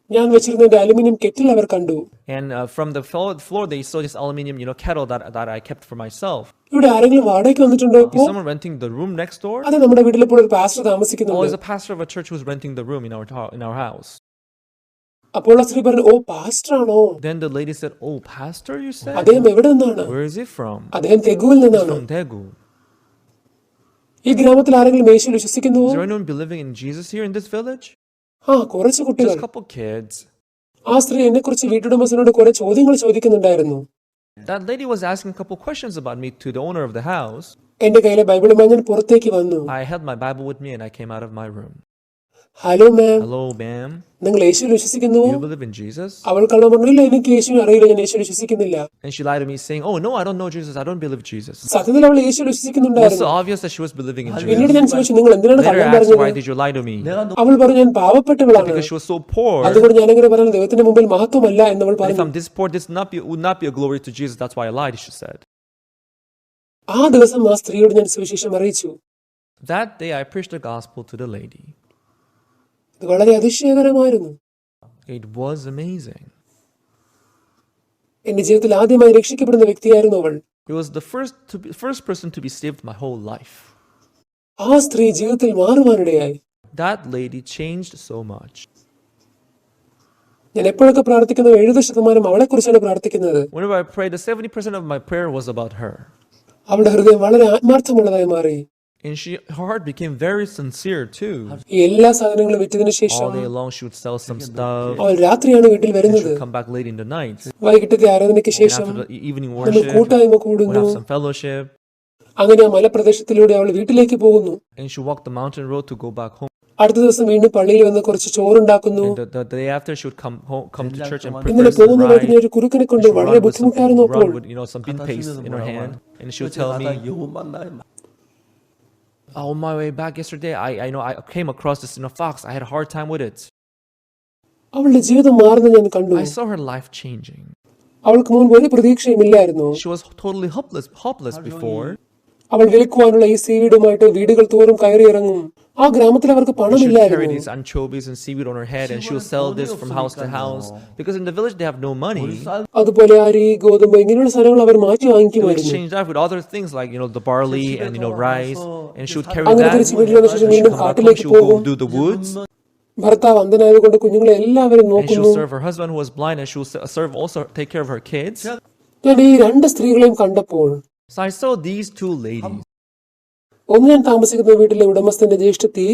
ഞാൻ വെച്ചിരുന്ന ഒരു അലുമിനിയം കെറ്റിൽ അവർ കണ്ടു. And from the floor they saw this aluminium kettle that I kept for myself. ഇവിടെ ആരെങ്കിലും വാടകയ്ക്ക് വന്നിട്ടുണ്ടോ? Is someone renting the room next door? അതെ, നമ്മുടെ വീട്ടിൽ ഇപ്പോൾ ഒരു പാസ്റ്റർ Oh, താമസിക്കുന്നുണ്ട്. is a pastor of a church who's renting the room in our house. അപ്പോൾ ആ സ്ത്രീ പറഞ്ഞു, ഓ പാസ്റ്റർ ആണോ? Then the lady said, "Oh, pastor, you said? അദ്ദേഹം എവിടെ നിന്നാണ്? Where is he from?" അദ്ദേഹം തെഗുവിൽ He's നിന്നാണ്. from Daegu. ഈ ഗ്രാമത്തിൽ ആരെങ്കിലും യേശുവിൽ വിശ്വസിക്കുന്നുവോ? Is there anyone believing in Jesus here in this village? ആ, കുറച്ച് കുട്ടികൾ. Just a couple kids. ആ സ്ത്രീ എന്നെ കുറിച്ച് വീട്ടുടമസ്ഥനോട് കുറെ ചോദ്യങ്ങൾ ചോദിക്കുന്നുണ്ടായിരുന്നു. That lady was asking a couple questions about me to the owner of the house. എന്റെ കയ്യിലെ ബൈബിളുമായി ഞാൻ പുറത്തേക്ക് വന്നു. I held my Bible with me and I came out of my room. Hello ma'am, Hello, ma'am. നിങ്ങൾ യേശുവിൽ വിശ്വസിക്കുന്നുവോ? You believe in Jesus? അവൾ കള്ളം പറഞ്ഞില്ല, എനിക്ക് യേശുവിനെ അറിയില്ല, ഞാൻ യേശുവിൽ വിശ്വസിക്കുന്നില്ല. And she lied to me saying, oh, no, I don't know Jesus. I don't believe Jesus. സത്യത്തിൽ അവൾ യേശുവിൽ It was so വിശ്വസിക്കുന്നുണ്ടായിരുന്നു. obvious that she was believing in പിന്നീട് Jesus. ഞാൻ ചോദിച്ചു, നിങ്ങൾ എന്തിനാണ് Later I കള്ളം asked her, why പറഞ്ഞത്? did you lie to me? അവൾ പറഞ്ഞു, ഞാൻ പാവപ്പെട്ടവളാണ്, Because she was so poor. അതുകൊണ്ട് ഞാനങ്ങനെ പറഞ്ഞത് ദൈവത്തിന്റെ മുമ്പിൽ മഹത്വമല്ല എന്നവൾ And if പറഞ്ഞു. I'm this poor, this would not be a glory to Jesus. That's why I lied, she said. ആ ദിവസം ആ സ്ത്രീയോട് ഞാൻ സുവിശേഷം അറിയിച്ചു. That day I preached the gospel to the lady. ഇത് വളരെ അതിശയകരമായിരുന്നു. It was amazing. എന്റെ ജീവിതത്തിൽ ആദ്യമായി രക്ഷിക്കപ്പെടുന്ന വ്യക്തിയായിരുന്നു അവൾ. It was the first person to be saved my whole life. ആ സ്ത്രീ ജീവിതത്തിൽ മാറുവാനിടയായി. That lady changed so much. ഞാൻ എപ്പോഴൊക്കെ പ്രാർത്ഥിക്കുന്നത് 70% അവളെ കുറിച്ചാണ് പ്രാർത്ഥിക്കുന്നത്. Whenever I prayed, the 70% of my prayer was about her. അവളുടെ ഹൃദയം വളരെ ആത്മാർത്ഥമുള്ളതായി മാറി. And her heart became very sincere too. എല്ലാ സാധനങ്ങളും വിറ്റതിനു ശേഷം All day long she would sell some stuff. അവൾ രാത്രിയാണ് വീട്ടിൽ She വരുന്നത്. would come back late in the night. വൈകിട്ടത്തെ ആരാധനയ്ക്ക് And ശേഷം after the evening നമ്മൾ worship, കൂട്ടായ്മ we'd കൂടുന്നു. have some fellowship. അങ്ങനെ ആ മലപ്രദേശത്തിലൂടെ അവൾ വീട്ടിലേക്ക് പോകുന്നു. And she walked the mountain road to go back home. അടുത്ത ദിവസം വീണ്ടും പള്ളിയിൽ വന്ന് കുറച്ച് ചോറുണ്ടാക്കുന്നു. And the day after she would come to church and ഇന്നലെ prepare some പോകുന്ന വഴിക്ക് rice. ഒരു കുറുക്കനെ കൊണ്ട് She would വളരെ run with ബുദ്ധിമുട്ടായിരുന്നു അപ്പോൾ. some bean paste in her hand. And she would tell me, on my way back yesterday, I came across this fox. I had a hard time with it. അവളുടെ ജീവിതം മാറുന്നത് ഞാൻ കണ്ടു. I saw her life changing. അവൾക്ക് മുൻപ് ഒരു പ്രതീക്ഷയുമില്ലായിരുന്നു. She was totally hopeless before. അവൾ വിൽക്കുവാനുള്ള ഈ സീവീഡുമായിട്ട് വീടുകൾ തോറും കയറി ഇറങ്ങും. ആ ഗ്രാമത്തിൽ അവർക്ക് She would carry പണമില്ലായിരുന്നു. these anchovies and seaweed on her head, and she would sell this from house to house because in the village they have no money. അതുപോലെ അരി, ഗോതമ്പ് ഇങ്ങനെയുള്ള സാധനങ്ങൾ അവർ മാറ്റി They would വാങ്ങിക്കുമായിരുന്നു. exchange that with other things like the barley and rice, and she would carry അങ്ങനെ that. തിരിച്ച് വീട്ടിൽ വന്ന ശേഷം When she വീണ്ടും come back home, കാട്ടിലേക്ക് she would go പോകും. do the woods, ഭർത്താവ് അന്ധനായതുകൊണ്ട് കുഞ്ഞുങ്ങളെ എല്ലാവരും and she നോക്കുന്നു. would serve her husband who was blind, and she would also take care of her kids. ഞാൻ ഈ രണ്ട് സ്ത്രീകളെയും കണ്ടപ്പോൾ So I saw these two ladies. ഒന്ന് ഞാൻ താമസിക്കുന്ന വീട്ടിലെ ഉടമസ്ഥന്റെ ജ്യേഷ്ഠത്തി,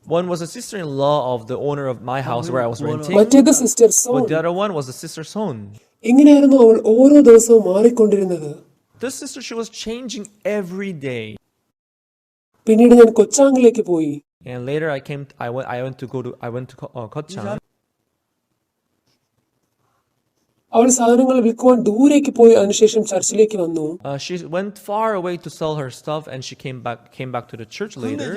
One was a sister-in-law of the owner of my house where I was renting, മറ്റേത് sister zone. but the other one was the sister's son. ഇങ്ങനെയായിരുന്നു അവൾ ഓരോ ദിവസവും മാറിക്കൊണ്ടിരുന്നത്. This sister, she was changing every day. പിന്നീട് ഞാൻ കൊച്ചാങ്ങിലേക്ക് പോയി. And later I went to Kochang. അവൾ സാധനങ്ങൾ വിൽക്കുവാൻ ദൂരേക്ക് പോയി അതിനുശേഷം ചർച്ചിലേക്ക് വന്നു. She went far away to sell her stuff, and she came back to the church later.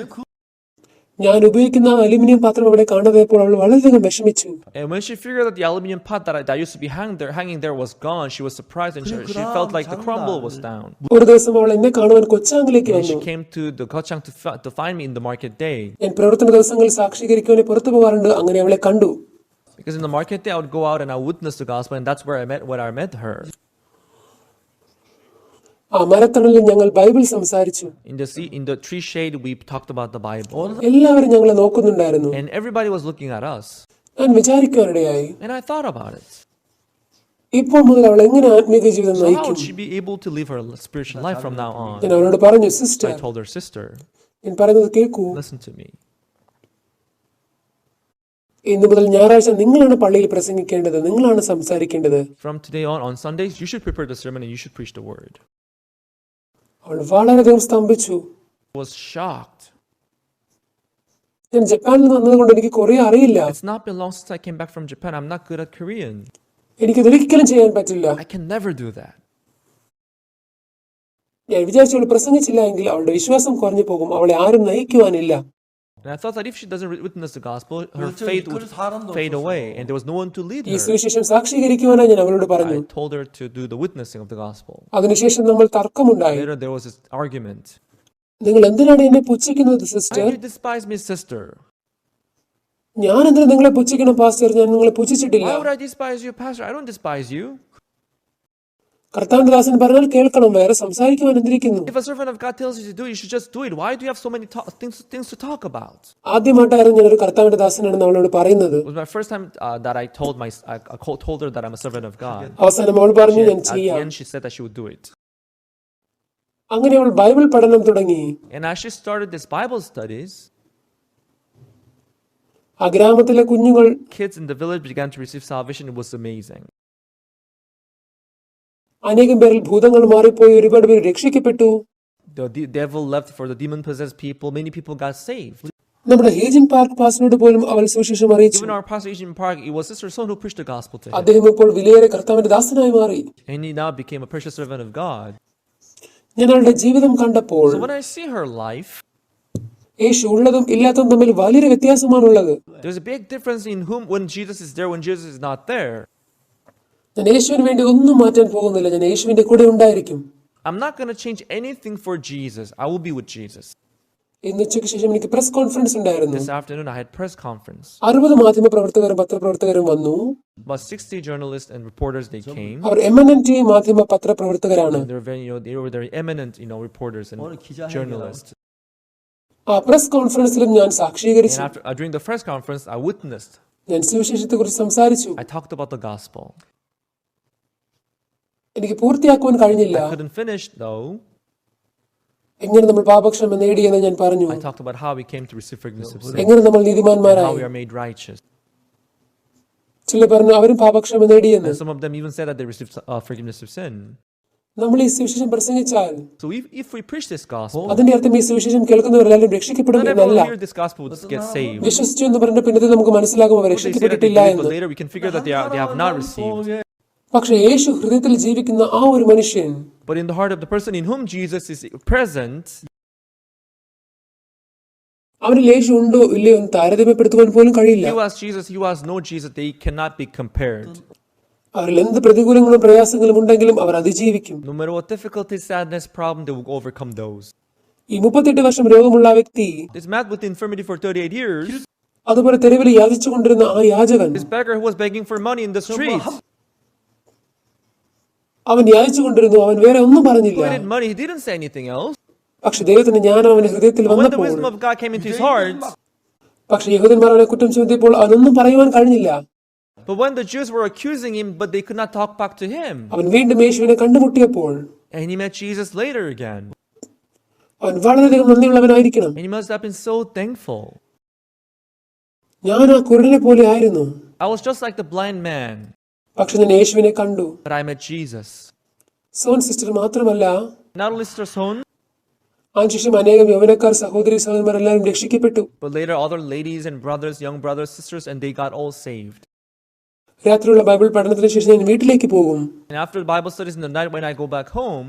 ഞാൻ ഉപയോഗിക്കുന്ന അലുമിനിയം പാത്രം അവിടെ കാണാതെപ്പോൾ അവൾ വളരെയധികം വിഷമിച്ചു. And when she figured that the aluminum pot that used to be hanging there was gone, she was surprised, and she felt like the crumble was down. ഒരു ദിവസം അവൾ എന്നെ കാണുവാൻ കൊച്ചാങ്ങിലേക്ക് And she വന്നു. came to the Kochang to find me in the market day. ഞാൻ പ്രവർത്തന ദിവസങ്ങളിൽ സാക്ഷീകരിക്കുവാൻ പുറത്തു പോകാറുണ്ട്. അങ്ങനെ അവളെ കണ്ടു. Because in the market day I would go out and I would witness the gospel, and that's where I met her. ആ മരത്തണലിൽ ഞങ്ങൾ ബൈബിൾ സംസാരിച്ചു. In the tree shade we talked about the Bible. എല്ലാവരും ഞങ്ങളെ നോക്കുന്നുണ്ടായിരുന്നു. And everybody was looking at us. ഞാൻ വിചാരിക്കാനിടയായി, And I thought about it. ഇപ്പോൾ മുതൽ അവൾ എങ്ങനെ ആത്മീയ ജീവിതം So how നയിക്കും? would she be able to live her spiritual life from now on? ഞാൻ അവളോട് പറഞ്ഞു, So sister, I told her, sister, ഞാൻ പറയുന്നത് കേൾക്കൂ. listen to me. ഇന്നു മുതൽ ഞായറാഴ്ച നിങ്ങളാണ് പള്ളിയിൽ പ്രസംഗിക്കേണ്ടത്, നിങ്ങളാണ് സംസാരിക്കേണ്ടത്. From today on Sundays, you should prepare the sermon and you should preach the word. അവൾ വളരെയധികം സ്തംഭിച്ചു. I was shocked. ഞാൻ ജപ്പാനിൽ വന്നതുകൊണ്ട് എനിക്ക് കൊറിയ അറിയില്ല. It's not been long since I came back from Japan. I'm not good at Korean. എനിക്കത് ഒരിക്കലും ചെയ്യാൻ പറ്റില്ല. I can never do that. ഞാൻ വിചാരിച്ചു അവൾ പ്രസംഗിച്ചില്ല എങ്കിൽ അവളുടെ വിശ്വാസം കുറഞ്ഞു പോകും, അവളെ ആരും നയിക്കുവാനില്ല. And I thought that if she doesn't witness the gospel, her faith would fade away, and there was no one to lead ഈ her. സുവിശേഷം സാക്ഷീകരിക്കുവാനായി ഞാൻ അവളോട് പറഞ്ഞു. I told her to do the witnessing of the gospel. അതിനുശേഷം നമ്മൾ തർക്കമുണ്ടായി. Later there was this argument. നിങ്ങൾ എന്തിനാണ് എന്നെ പുച്ഛിക്കുന്നത് sister? Why do you despise me, sister? ഞാൻ എന്തിനാ നിങ്ങളെ പുച്ഛിക്കണം പാസ്റ്റർ? ഞാൻ നിങ്ങളെ പുച്ഛിച്ചിട്ടില്ല. Why would I despise you, pastor? I don't despise you. കർത്താവിന്റെ ദാസൻ പറഞ്ഞാൽ കേൾക്കണം, വേറെ സംസാരിക്കുവാൻ എന്തിരിക്കുന്നു? If a servant of God tells you to do it, you should just do it. Why do you have so many things to talk about? ആദ്യമായിട്ടായിരുന്നു ഞാൻ ഒരു കർത്താവിന്റെ ദാസനാണെന്ന് അവളോട് പറയുന്നത്. It was my first time that I told her that I'm a servant of God. അവസാനം അവൾ പറഞ്ഞു ഞാൻ At the ചെയ്യാം. end, she said that she would do it. അങ്ങനെ അവൾ ബൈബിൾ പഠനം തുടങ്ങി. And as she started this Bible studies, ആ ഗ്രാമത്തിലെ കുഞ്ഞുങ്ങൾ, kids in the village began to receive salvation. It was amazing. അനേകം പേരിൽ ഭൂതങ്ങൾ മാറിപ്പോയി, ഒരുപാട് പേര് രക്ഷിക്കപ്പെട്ടു. The devil left for the demon-possessed people. Many people got saved. നമ്മുടെ ഹേജൻ പാർക്ക് പാസിനോട് പോലും അവൾ സുവിശേഷം അറിയിച്ചു. Even our pastor Asian Park, it was Sister Son who preached the gospel to him. അദ്ദേഹം ഇപ്പോൾ വിലയേറെ കർത്താവിന്റെ ദാസനായി മാറി. And he now became a precious servant of God. ഞാൻ അവളുടെ ജീവിതം കണ്ടപ്പോൾ So when I see her life, യേശു ഉള്ളതും ഇല്ലാത്തതും തമ്മിൽ വലിയൊരു വ്യത്യാസമാണുള്ളത്. there's a big difference in whom when Jesus is there, when Jesus is not there. ഞാൻ യേശുവിന് വേണ്ടി ഒന്നും മാറ്റാൻ പോകുന്നില്ല. ഞാൻ യേശുവിന്റെ കൂടെ ഉണ്ടായിരിക്കും. I'm not going to change anything for Jesus. I will be with Jesus. ഇന്ന് ഉച്ചയ്ക്ക് ശേഷം എനിക്ക് പ്രസ് കോൺഫറൻസ് ഉണ്ടായിരുന്നു. This afternoon I had press conference. 60 മാധ്യമ പ്രവർത്തകരും പത്രപ്രവർത്തകരും വന്നു. About 60 journalists and reporters, they came. അവർ എമിനന്റ് മാധ്യമ പത്രപ്രവർത്തകരാണ്. They were very eminent, reporters and journalists. ആ പ്രസ് കോൺഫറൻസിലും ഞാൻ സാക്ഷീകരിച്ചു. And during the press conference, I witnessed. ഞാൻ സുവിശേഷത്തെക്കുറിച്ച് സംസാരിച്ചു. I talked about the gospel. എനിക്ക് പൂർത്തിയാക്കുവാൻ കഴിഞ്ഞില്ല. I couldn't finish though. എങ്ങനെ നമ്മൾ പാപക്ഷമ നേടിയെന്ന് ഞാൻ പറഞ്ഞു. I talked about how we came to receive forgiveness of sin. എങ്ങനെ നമ്മൾ And നീതിമാന്മാരായി. how we are made righteous. ചിലർ പറഞ്ഞു അവരും പാപക്ഷമ നേടിയെന്ന്. And some of them even said that they received forgiveness of sin. നമ്മൾ ഈ സുവിശേഷം പ്രസംഗിച്ചാൽ So if we preach this gospel, അതിന്റെ അർത്ഥം ഈ സുവിശേഷം കേൾക്കുന്നവരെല്ലാം രക്ഷിക്കപ്പെടും not everyone എന്നല്ല. who hear this gospel would get saved. വിശ്വസിച്ചു എന്ന് പറഞ്ഞ പിന്നെ നമുക്ക് മനസ്സിലാകും അവർ They say that they രക്ഷിക്കപ്പെട്ടിട്ടില്ല believe, എന്ന്. but later we can figure that they have not received. പക്ഷെ യേശു ഹൃദയത്തിൽ ജീവിക്കുന്ന ആ ഒരു മനുഷ്യൻ, But in the heart of the person in whom Jesus is present, അവനിൽ യേശു ഉണ്ടോ ഇല്ലയോ എന്ന് താരതമ്യപ്പെടുത്തുവാൻ പോലും കഴിയില്ല. he was Jesus, he was no Jesus, they cannot be compared. അവരിൽ എന്ത് പ്രതികൂലങ്ങളും പ്രയാസങ്ങളും ഉണ്ടെങ്കിലും അവർ അതിജീവിക്കും. No matter what difficulty, sadness, problem, they will overcome those. ഈ 38 വർഷം രോഗമുള്ള ആ വ്യക്തി, This man with infirmity for 38 years, അതുപോലെ തെരുവിൽ യാചിച്ചുകൊണ്ടിരുന്ന ആ യാചകൻ, this beggar who was begging for money in the street, അവൻ യാചിച്ചുകൊണ്ടിരുന്നു. അവൻ വേറെ ഒന്നും പറഞ്ഞില്ല. who needed money, he didn't say anything else. പക്ഷെ ദൈവത്തിന്റെ ജ്ഞാനം അവന്റെ ഹൃദയത്തിൽ But when the വന്നപ്പോൾ, wisdom of God came into his heart, പക്ഷെ യഹൂദന്മാർ അവനെ കുറ്റം ചുമത്തിയപ്പോൾ അവനൊന്നും പറയുവാൻ കഴിഞ്ഞില്ല. but when the Jews were accusing him, but they could not talk back to him, അവൻ വീണ്ടും യേശുവിനെ കണ്ടുമുട്ടിയപ്പോൾ and he met Jesus later again, അവൻ വളരെയധികം നന്ദിയുള്ളവനായിരിക്കണം. and he must have been so thankful. ഞാൻ ആ കുരുടനെ പോലെ ആയിരുന്നു, I was just like the blind man, പക്ഷെ ഞാൻ യേശുവിനെ കണ്ടു. but I met Jesus. Zone sister മാത്രമല്ല, Not only Sister Son, അതിനുശേഷം അനേകം യൗവനക്കാർ, സഹോദരി സഹോദരന്മാരെല്ലാവരും രക്ഷിക്കപ്പെട്ടു. but later other ladies and brothers, young brothers, sisters, and they got all saved. രാത്രിയുള്ള ബൈബിൾ പഠനത്തിന് ശേഷം ഞാൻ വീട്ടിലേക്ക് പോകും. And after the Bible studies in the night, when I go back home,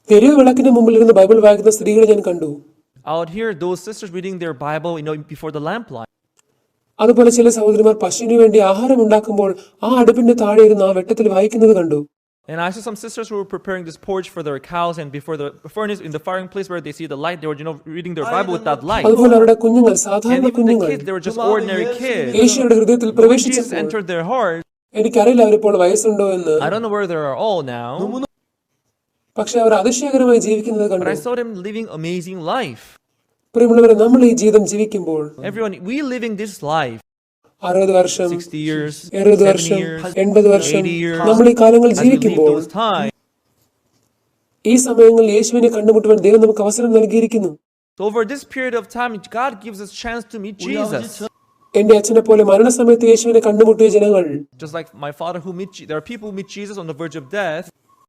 തെരുവ് വിളക്കിന് മുമ്പിൽ ഇരുന്ന് ബൈബിൾ വായിക്കുന്ന സ്ത്രീകളെ ഞാൻ കണ്ടു. I would hear those sisters reading their Bible, before the lamplight. അതുപോലെ ചില സഹോദരിമാർ പശുവിന് വേണ്ടി ആഹാരം ഉണ്ടാക്കുമ്പോൾ ആ അടുപ്പിന്റെ താഴെ ഇരുന്ന് ആ വെട്ടത്തിൽ വായിക്കുന്നത് കണ്ടു. And I saw some sisters who were preparing this porridge for their cows, and before the furnace, in the firing place where they see the light, they were, reading their Bible with that light. അതുപോലെ അവരുടെ കുഞ്ഞുങ്ങൾ, And സാധാരണ even the കുഞ്ഞുങ്ങൾ, kids, they were just ordinary kids. യേശുവിന്റെ ഹൃദയത്തിൽ When Jesus പ്രവേശിച്ചപ്പോൾ entered their heart, എനിക്കറിയില്ല അവരിപ്പോൾ വയസ്സുണ്ടോ എന്ന്. I don't know where they are all now, പക്ഷെ അവർ അതിശയകരമായി ജീവിക്കുന്നത് but I കണ്ടു. saw them living amazing life. പ്രിയമുള്ളവരെ, നമ്മൾ ഈ ജീവിതം ജീവിക്കുമ്പോൾ Everyone, we living this life, 60 വർഷം, 60 years, 70 70 വർഷം, years, 80 വർഷം, 80 years, നമ്മൾ ഈ കാലങ്ങൾ as we live ജീവിക്കുമ്പോൾ those times. ഈ സമയങ്ങളിൽ യേശുവിനെ കണ്ടുമുട്ടുവാൻ ദൈവം നമുക്ക് അവസരം നൽകിയിരിക്കുന്നു. So over this period of time, God gives us chance to meet Jesus. എന്റെ അച്ഛനെ പോലെ മരണസമയത്ത് യേശുവിനെ കണ്ടുമുട്ടിയ ജനങ്ങൾ, Just like my father there are people who meet Jesus on the verge of death.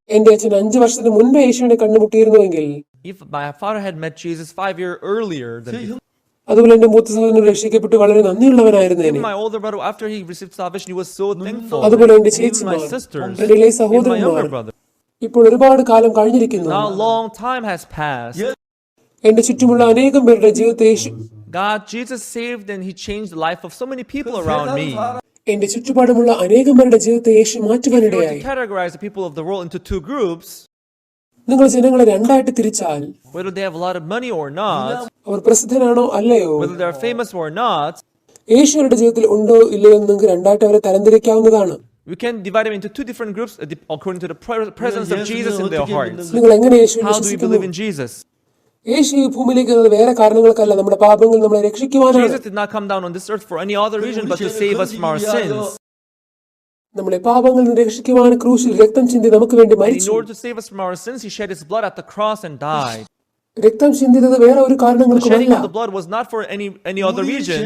എന്റെ അച്ഛൻ 5 വർഷത്തിന് മുൻപേ യേശുവിനെ കണ്ടുമുട്ടിയിരുന്നുവെങ്കിൽ, If my father had met Jesus 5 years earlier than me, അതുപോലെ എന്റെ മൂത്ത സഹോദരൻ രക്ഷിക്കപ്പെട്ട് വളരെ നന്ദിയുള്ളവനായിരുന്നേനെ. even my older brother, after he received salvation, he was so thankful. അതുപോലെ എന്റെ Even ചേച്ചിമാർ, my sisters, എന്റെ ഇളയ even my സഹോദരന്മാർ, younger brother. ഇപ്പോൾ ഒരുപാട് കാലം കഴിഞ്ഞിരിക്കുന്നു. Now a long time has passed. എന്റെ ചുറ്റുമുള്ള അനേകം പേരുടെ ജീവിതത്തെ യേശു, Jesus saved and he changed the life of so many people around me. എന്റെ ചുറ്റുപാടുമുള്ള അനേകം പേരുടെ ജീവിതത്തെ യേശു മാറ്റുവാനിടയായി. To categorize the people of the world into two groups, നിങ്ങൾ ജനങ്ങളെ രണ്ടായിട്ട് തിരിച്ചാൽ, whether they have a lot of money or not, അവർ പ്രസിദ്ധനാണോ അല്ലയോ, whether they are famous or not, യേശുവിന്റെ ജീവിതത്തിൽ ഉണ്ടോ ഇല്ലയോ എന്ന് നിങ്ങൾക്ക് രണ്ടായിട്ട് അവരെ തരംതിരിക്കാവുന്നതാണ്. we can divide them into two different groups according to the presence of Jesus in their hearts. നിങ്ങൾ എങ്ങനെ യേശുവിനെ How do we വിശ്വസിക്കുന്നു? believe in Jesus? യേശു ഈ ഭൂമിയിലേക്ക് വന്നത് വേറെ കാരണങ്ങൾക്കല്ല, നമ്മുടെ പാപങ്ങൾ നമ്മളെ രക്ഷിക്കുവാനാണ്. Jesus did not come down on this earth for any other reason but to save us from our sins. നമ്മളെ പാപങ്ങളിൽ നിന്ന് രക്ഷിക്കുവാൻ ക്രൂശിൽ രക്തം ചിന്തി നമുക്ക് വേണ്ടി In മരിച്ചു. order to save us from our sins, he shed his blood at the cross and died. രക്തം ചിന്തിയത് വേറെ ഒരു The shedding കാരണങ്ങൾക്കുമല്ല. of the blood was not for any other reason,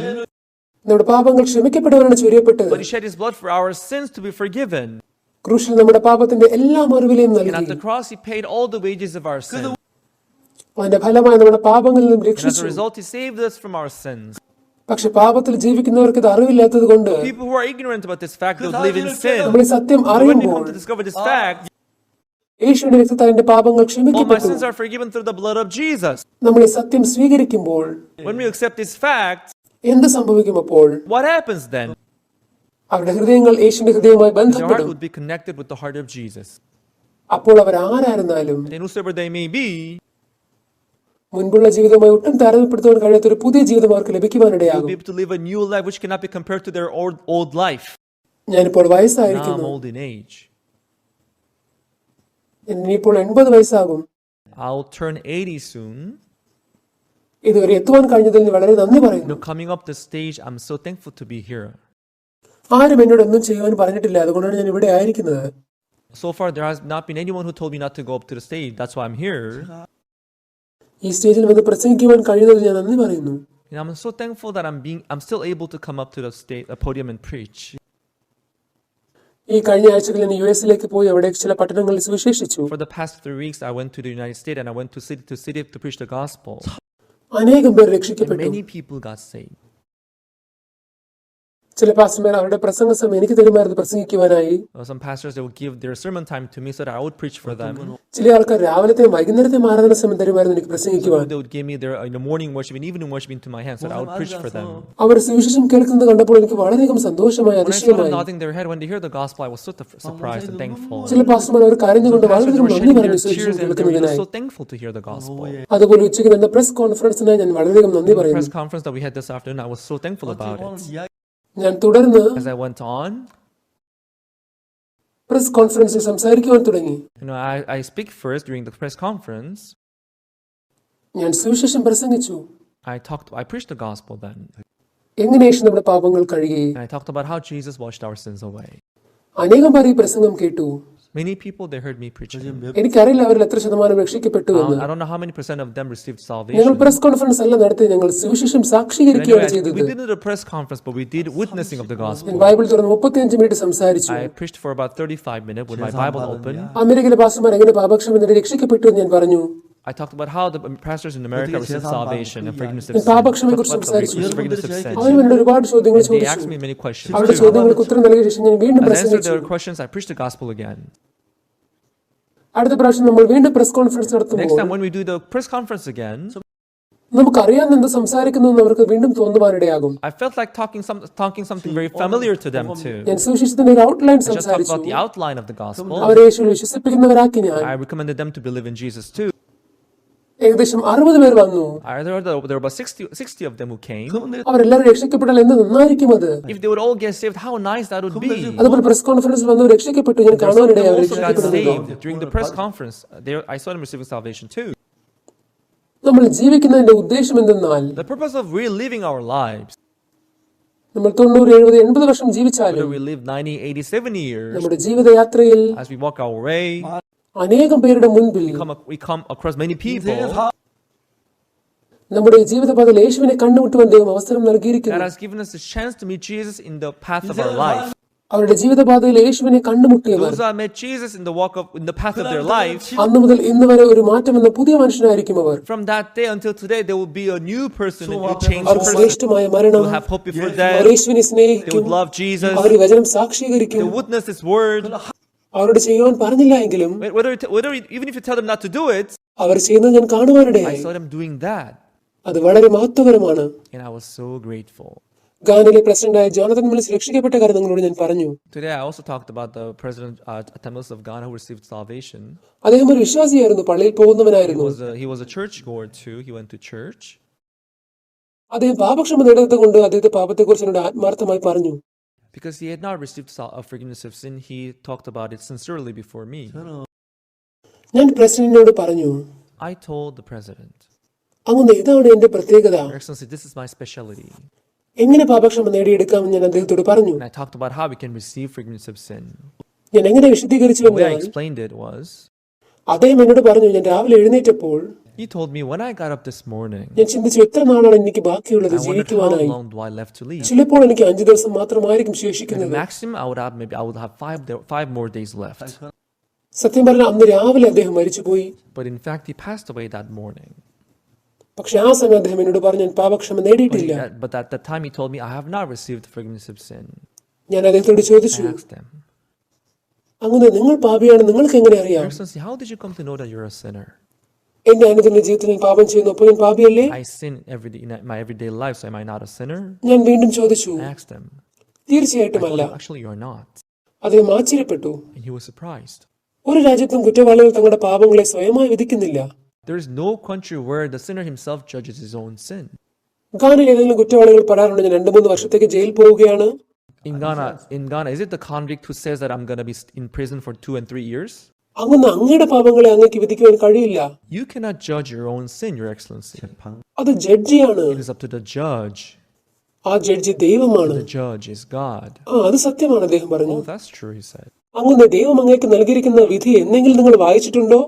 നമ്മുടെ പാപങ്ങൾ ക്ഷമിക്കപ്പെടുവാനാണ് ചൊരിയപ്പെട്ടത്. but he shed his blood for our sins to be forgiven. ക്രൂശിൽ നമ്മുടെ പാപത്തിന്റെ എല്ലാ മറുവിലയും And at നൽകി. the cross, he paid all the wages of our sin. അതിന്റെ ഫലമായി നമ്മുടെ പാപങ്ങളിൽ നിന്നും And as രക്ഷിച്ചു. a result, he saved us from our sins. പക്ഷെ പാപത്തിൽ ജീവിക്കുന്നവർക്ക് ഇത് അറിവില്ലാത്തത് കൊണ്ട് People who are ignorant about this fact, they'll live in sin. നമ്മൾ ഈ സത്യം But when they അറിയുമ്പോൾ come to discover this fact, യേശുവിന്റെ രക്തത്താൽ എന്റെ പാപങ്ങൾ all my ക്ഷമിക്കപ്പെട്ടു. sins are forgiven through the blood of Jesus. നമ്മൾ ഈ സത്യം സ്വീകരിക്കുമ്പോൾ When we accept this fact, എന്ത് സംഭവിക്കും? അപ്പോൾ what happens then? അവരുടെ ഹൃദയങ്ങൾ യേശുവിന്റെ ഹൃദയവുമായി Their heart ബന്ധപ്പെടും. would be connected with the heart of Jesus. അപ്പോൾ അവർ ആരായിരുന്നാലും And whosoever they may be, മുൻപുള്ള ജീവിതവുമായി ഒട്ടും താരതമ്യപ്പെടുത്താൻ കഴിയാത്ത ഒരു പുതിയ ജീവിതം അവർക്ക് they'll ലഭിക്കുവാനിടയാകും. be able to live a new life which cannot be compared to their old life. ഞാനിപ്പോൾ Now I'm വയസ്സായിരിക്കുന്നു. old in age. ഇനിയിപ്പോൾ 80 വയസ്സാകും. I'll turn 80 soon. ഇതുവരെ എത്തുവാൻ കഴിഞ്ഞതിൽ വളരെ നന്ദി പറയുന്നു. Coming up this stage, I'm so thankful to be here. ആരും എന്നോട് ഒന്നും ചെയ്യുവാൻ പറഞ്ഞിട്ടില്ല, അതുകൊണ്ടാണ് ഞാൻ ഇവിടെ ആയിരിക്കുന്നത്. So far, there has not been anyone who told me not to go up to the stage. That's why I'm here. ഈ സ്റ്റേജിൽ വന്ന് പ്രസംഗിക്കുവാൻ കഴിയുന്നതിൽ ഞാൻ നന്ദി പറയുന്നു. And I'm so thankful that I'm still able to come up to the podium and preach. ഈ കഴിഞ്ഞ ആഴ്ചകളിൽ ഞാൻ യുഎസിലേക്ക് പോയി അവിടെ ചില പട്ടണങ്ങളിൽ സുവിശേഷിച്ചു. For the past 3 weeks, I went to the United States and I went to city to preach the gospel. അനേകം പേർ And രക്ഷിക്കപ്പെട്ടു. many people got saved. ചില പാസ്റ്റർമാർ അവരുടെ പ്രസംഗ സമയം എനിക്ക് തരുമായിരുന്നു പ്രസംഗിക്കുവാനായി. Some pastors, they would give their sermon time to me so that I would preach for them. ചില ആൾക്കാർ രാവിലത്തെയും വൈകുന്നേരത്തെയും ആരാധന സമയം തരുമായിരുന്നു എനിക്ക് പ്രസംഗിക്കുവാൻ. They would give me their in the morning worship and evening worship into my hands so that I would preach for them. അവർ സുവിശേഷം കേൾക്കുന്നത് കണ്ടപ്പോൾ എനിക്ക് വളരെയധികം സന്തോഷമായി, When I saw them അതിശയമായി. nodding their head when they hear the gospel, I was so surprised and thankful. ചില പാസ്റ്റർമാർ അവർ കരഞ്ഞുകൊണ്ട് Pastors, they വളരെയധികം were നന്ദി shedding പറഞ്ഞു their സുവിശേഷം tears and they were കേൾക്കുന്നതിനായി. so thankful to hear the gospel. അതുപോലെ ഉച്ചയ്ക്ക് നടന്ന press കോൺഫറൻസിനായി ഞാൻ വളരെയധികം നന്ദി The പറയുന്നു. press conference that we had this afternoon, I was so thankful about it. ഞാൻ തുടർന്ന് As I went on, press കോൺഫറൻസിൽ സംസാരിക്കുവാൻ തുടങ്ങി. I speak first during the press conference. ഞാൻ സുവിശേഷം പ്രസംഗിച്ചു. I preached the gospel then. എങ്ങനെ യേശു നമ്മുടെ പാപങ്ങൾ കഴുകി. And I talked about how Jesus washed our sins away. അനേകം പേർ ഈ പ്രസംഗം കേട്ടു. Many people, they heard me preaching. എനിക്കറിയില്ല അവരിൽ എത്ര ശതമാനം രക്ഷിക്കപ്പെട്ടു എന്ന്. I don't know how many % of them received ഞങ്ങൾ salvation. പ്രസ് കോൺഫറൻസ് അല്ല നടത്തി, ഞങ്ങൾ സുവിശേഷം സാക്ഷീകരിക്കുകയാണ് Anyway, ചെയ്തത്. we didn't do a press conference, but we did witnessing of the ഞാൻ gospel. ബൈബിൾ തുറന്ന് 35 മിനിറ്റ് സംസാരിച്ചു. I preached for about 35 minutes with my Bible open. അമേരിക്കയിലെ പാസ്റ്റർമാർ എങ്ങനെ പാപക്ഷമ നേടി രക്ഷിക്കപ്പെട്ടു എന്ന് ഞാൻ പറഞ്ഞു. I talked about how the pastors in America received salvation and forgiveness of ഞാൻ sin. പാപക്ഷമയെക്കുറിച്ച് സംസാരിച്ചു. Forgiveness of sin. അവർ എന്നോട് ഒരുപാട് ചോദ്യങ്ങൾ They asked ചോദിച്ചു. me many questions. അവരുടെ too. ചോദ്യങ്ങൾക്ക് ഉത്തരം നൽകിയ ശേഷം ഞാൻ വീണ്ടും As I answered പ്രസംഗിച്ചു. their questions, I preached the gospel again. അടുത്ത പ്രാവശ്യം നമ്മൾ വീണ്ടും പ്രസ് കോൺഫറൻസ് Next നടത്തുമ്പോൾ time when we do the press conference again, നമുക്കറിയാവുന്ന എന്ത് സംസാരിക്കുന്നു അവർക്ക് വീണ്ടും തോന്നുവാനിടയാകും. I felt like talking something very familiar to them too. ഞാൻ സുവിശേഷത്തിന്റെ ഒരു ഔട്ട്ലൈൻ I just talked സംസാരിച്ചു. about the outline of the gospel. അവരെ യേശുവിൽ വിശ്വസിപ്പിക്കുന്നവരാക്കി ഞാൻ. I recommended them to believe in Jesus too. ഏകദേശം 60 പേർ വന്നു. There were about 60 of them who came. അവരെല്ലാവരും രക്ഷിക്കപ്പെട്ടാൽ എന്ത് നന്നായിരിക്കും അത്. If they would all get saved, how nice that would be. അതുപോലെ പ്രസ് കോൺഫറൻസിൽ വന്നു രക്ഷിക്കപ്പെട്ടു. ഞാൻ Some കാണുവാനിടയായി our also got രക്ഷിക്കപ്പെടുന്നത്. saved during the press conference. I saw them receiving salvation too. നമ്മൾ ജീവിക്കുന്നതിന്റെ ഉദ്ദേശം എന്തെന്നാൽ The purpose of reliving our lives, നമ്മൾ 90, 70, 80 വർഷം whether ജീവിച്ചാലും we live 90, 80, 70 years, നമ്മുടെ ജീവിതയാത്രയിൽ as we walk our way, അനേകം പേരുടെ മുൻപിൽ we come across many people നമ്മുടെ ജീവിതപാതയിൽ യേശുവിനെ കണ്ടുമുട്ടുവാൻ ദൈവം അവസരം that നൽകിയിരിക്കുന്നു. has given us the chance to meet Jesus in the path of our life. അവരുടെ ജീവിതപാതയിൽ യേശുവിനെ കണ്ടുമുട്ടിയവർ Those who have met Jesus in the path of their life, അന്നു മുതൽ ഇന്ന് വരെ ഒരു മാറ്റം എന്ന പുതിയ മനുഷ്യനായിരിക്കും അവർ. from that day until today, there will be a new person, a new changed our person. ശ്രേഷ്ഠമായ മരണം, They will have hope before our death. യേശുവിനെ They സ്നേഹിക്കും, would love Jesus. അവർ ഈ വചനം സാക്ഷീകരിക്കും. They would witness His word. അവരോട് ചെയ്യുവാൻ പറഞ്ഞില്ല എങ്കിലും Even if you tell them not to do it, അവർ ചെയ്യുന്നത് ഞാൻ I കാണുവാനിടയായി. saw them doing that, അത് വളരെ മഹത്വകരമാണ്. and I was so grateful. ഗാനയിലെ പ്രസിഡന്റായ ജോണതൻ മിൽസ് രക്ഷിക്കപ്പെട്ട കാര്യം നിങ്ങളോട് ഞാൻ പറഞ്ഞു. Today, I also talked about the president Tamils of Ghana who received salvation. അദ്ദേഹം ഒരു വിശ്വാസിയായിരുന്നു, പള്ളിയിൽ പോകുന്നവനായിരുന്നു. He was a churchgoer too. He went to church. അദ്ദേഹം പാപക്ഷമ നേടാത്തത് കൊണ്ട് അദ്ദേഹത്തെ പാപത്തെക്കുറിച്ച് എന്നോട് ആത്മാർത്ഥമായി പറഞ്ഞു. Because he had not received forgiveness of sin, he talked about it sincerely before me. ഞാൻ പ്രസിഡന്റിനോട് പറഞ്ഞു, I told the president, അങ്ങനെ ഇതാണ് എന്റെ പ്രത്യേകത. Your Excellency, this is my specialty. എങ്ങനെ പാപക്ഷമ നേടിയെടുക്കാമെന്ന് ഞാൻ അദ്ദേഹത്തോട് പറഞ്ഞു. And I talked about how we can receive forgiveness of sin. ഞാൻ എങ്ങനെ വിശദീകരിച്ചു The way I എന്നാൽ explained it was, അദ്ദേഹം എന്നോട് പറഞ്ഞു, ഞാൻ രാവിലെ എഴുന്നേറ്റപ്പോൾ he told me when I got up this morning, ഞാൻ ചിന്തിച്ചു എത്ര നാളാണ് എനിക്ക് ബാക്കിയുള്ളത് I wondered how ജീവിക്കുവാനായി. long do I left to live. ചിലപ്പോൾ എനിക്ക് 5 ദിവസം മാത്രമായിരിക്കും At ശേഷിക്കുന്നത്. maximum, I would have 5 more days left. സത്യം പറഞ്ഞാൽ അന്ന് രാവിലെ അദ്ദേഹം മരിച്ചുപോയി. But in fact, he passed away that morning. പക്ഷെ ആ സമയം അദ്ദേഹം എന്നോട് പറഞ്ഞു ഞാൻ പാപക്ഷമ നേടിയിട്ടില്ല. But at that time he told me, I have not received the forgiveness of sin. ഞാൻ അദ്ദേഹത്തോട് ചോദിച്ചു, I asked him, അങ്ങനെ നിങ്ങൾ പാപിയാണ് നിങ്ങൾക്ക് എങ്ങനെ Your അറിയാം? Excellency, how did you come to know that you're a sinner? എന്റെ അനുദിന ജീവിതത്തിൽ ഞാൻ പാപം ചെയ്യുന്നു, അപ്പോൾ ഞാൻ പാപിയല്ലേ? I sin in my everyday life, so am I not a sinner? ഞാൻ വീണ്ടും ചോദിച്ചു. I asked him. I തീർച്ചയായിട്ടും told അല്ല. him, actually you're not. അദ്ദേഹം ആശ്ചര്യപ്പെട്ടു. And he was surprised. ഒരു രാജ്യത്തും കുറ്റവാളികൾ തങ്ങളുടെ പാപങ്ങളെ സ്വയമായി വിധിക്കുന്നില്ല. There is no country where the sinner himself judges his own sin. ഗാനയിൽ ഏതെങ്കിലും കുറ്റവാളികൾ പറയാറുണ്ട് ഞാൻ 2-3 വർഷത്തേക്ക് ജയിൽ പോവുകയാണ്. In Ghana, is it the convict who says that I'm going to be in prison for 2 and 3 years? അങ്ങനെ അങ്ങയുടെ പാപങ്ങളെ അങ്ങേക്ക് വിധിക്കുവാൻ കഴിയില്ല. You cannot judge your own sin, Your Excellency. അത് ജഡ്ജിയാണ്. It is up to the judge. ആ judge ദൈവമാണ്. The judge is God. അത് സത്യമാണ് അദ്ദേഹം പറഞ്ഞു. Oh, that's true, he said. അങ്ങനെ ദൈവം അങ്ങേക്ക് നൽകിയിരിക്കുന്ന വിധി എന്തെങ്കിലും നിങ്ങൾ വായിച്ചിട്ടുണ്ടോ?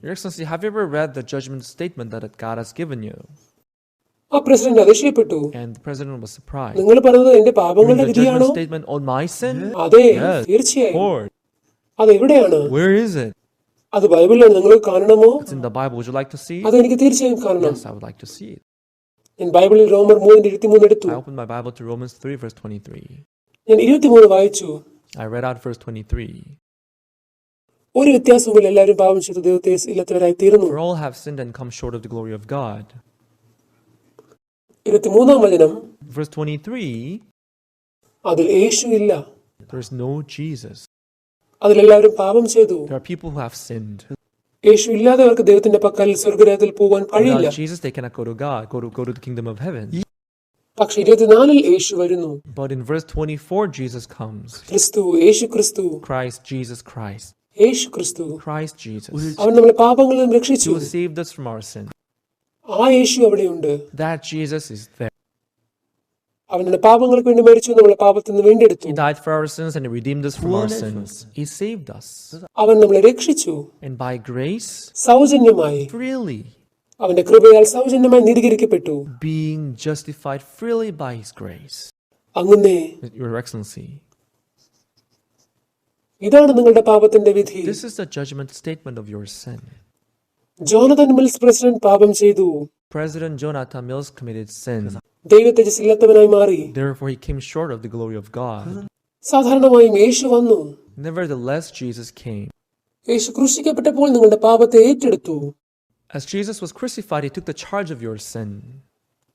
Your Excellency, have you ever read the judgment statement that God has given you? ആ president അതിശയപ്പെട്ടു. And the president was surprised. നിങ്ങൾ പറഞ്ഞത് എന്റെ പാപങ്ങളുടെ The വിധിയാണോ? judgment statement on my sin? അതെ, Yes. തീർച്ചയായും. Lord, അത് എവിടെയാണ്? where is it? അത് ബൈബിളിലാണ്, നിങ്ങൾക്ക് കാണണമോ? It's in the Bible. Would you like to see it? അത് എനിക്ക് തീർച്ചയായും കാണണം. Yes, I would like to see it. ഞാൻ ബൈബിളിൽ റോമർ 3:23 എടുത്തു. I opened my Bible to Romans 3, verse 23. ഞാൻ 23 വായിച്ചു. I read out verse 23. ഒരു വ്യത്യാസവുമില്ല, എല്ലാവരും പാപം ചെയ്ത് ദൈവത്തെ ഇല്ലാത്തവരായി തീർന്നു. For all have sinned and come short of the glory of God. 23-ാം വചനം, Verse 23, അതിൽ യേശു ഇല്ല, there is no Jesus. അതിലെല്ലാവരും പാപം ചെയ്തു. There are people who have sinned. യേശു ഇല്ലാതെ അവർക്ക് ദൈവത്തിന്റെ പക്കൽ സ്വർഗ്ഗരാജ്യത്തിൽ പോകാൻ കഴിയില്ല. Without Jesus, they cannot go to God, go to the kingdom of heaven. പക്ഷെ 24-ൽ യേശു വരുന്നു. But in verse 24, Jesus comes. ക്രിസ്തു, യേശു ക്രിസ്തു, Christ, Jesus Christ. യേശു ക്രിസ്തു, Christ Jesus. അവൻ നമ്മളെ പാപങ്ങളിൽ നിന്ന് രക്ഷിച്ചു. He saved us from our sin. ആ യേശു അവിടെയുണ്ട്. That Jesus is there. അവൻ നമ്മുടെ പാപങ്ങൾക്ക് വേണ്ടി മരിച്ചു, നമ്മളെ പാപത്തിൽ നിന്ന് വീണ്ടെടുത്തു. He died for our sins and he redeemed us from our sins. He saved us. അവൻ നമ്മളെ രക്ഷിച്ചു. And by grace, സൗജന്യമായി, freely, അവന്റെ കൃപയാൽ സൗജന്യമായി നീതീകരിക്കപ്പെട്ടു. being justified freely by his grace. അങ്ങനെ, Your Excellency, ഇതാണ് നിങ്ങളുടെ പാപത്തിന്റെ വിധി. this is the judgment statement of your sin. Jonathan Mills president പാപം ചെയ്തു. President Jonathan Mills committed sin. ദൈവതേജസ് ഇല്ലാത്തവനായി മാറി. Therefore, he came short of the glory of God. സാധാരണമായും യേശു വന്നു. Nevertheless, Jesus came. യേശു ക്രൂശിക്കപ്പെട്ടപ്പോൾ നിങ്ങളുടെ പാപത്തെ ഏറ്റെടുത്തു. As Jesus was crucified, he took the charge of your sin.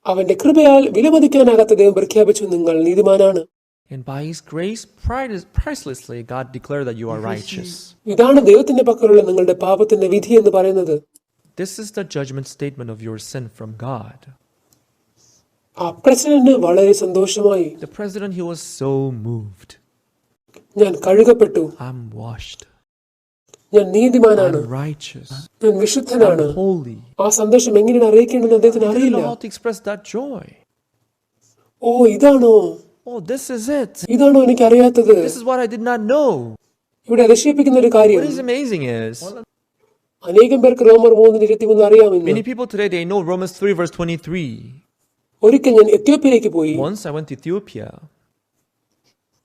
അവന്റെ കൃപയാൽ വിലമതിക്കാനാകാത്ത ദൈവം പ്രഖ്യാപിച്ചു, നിങ്ങൾ നീതിമാനാണ്. And by his grace, pricelessly, God declared that you are righteous. ഇതാണ് ദൈവത്തിന്റെ പക്കലുള്ള നിങ്ങളുടെ പാപത്തിന്റെ വിധി എന്ന് പറയുന്നത്. This is the judgment statement of your sin from God. ആ പ്രസിഡന്റ് വളരെ സന്തോഷമായി. The president, he was so moved. ഞാൻ കഴുകപ്പെട്ടു, I'm washed. ഞാൻ നീതിമാനാണ്, I'm righteous. ഞാൻ വിശുദ്ധനാണ്. I'm holy. ആ സന്തോഷം എങ്ങനെയാണ് അറിയിക്കേണ്ടതെന്ന് അദ്ദേഹത്തിന് I didn't അറിയില്ല. know how to express that joy. ഓ, ഇതാണോ, Oh, this is it. ഇതാണോ എനിക്ക് അറിയാത്തത്? This is what I did not know. ഇവിടെ അതിശയിപ്പിക്കുന്ന ഒരു കാര്യം, What is amazing is, അനേകം പേർക്ക് റോമർ 3:23 അറിയാമെന്ന്. many people today, they know Romans 3, verse 23. ഒരിക്കൽ ഞാൻ എത്യോപ്യയിലേക്ക് പോയി. Once I went to Ethiopia.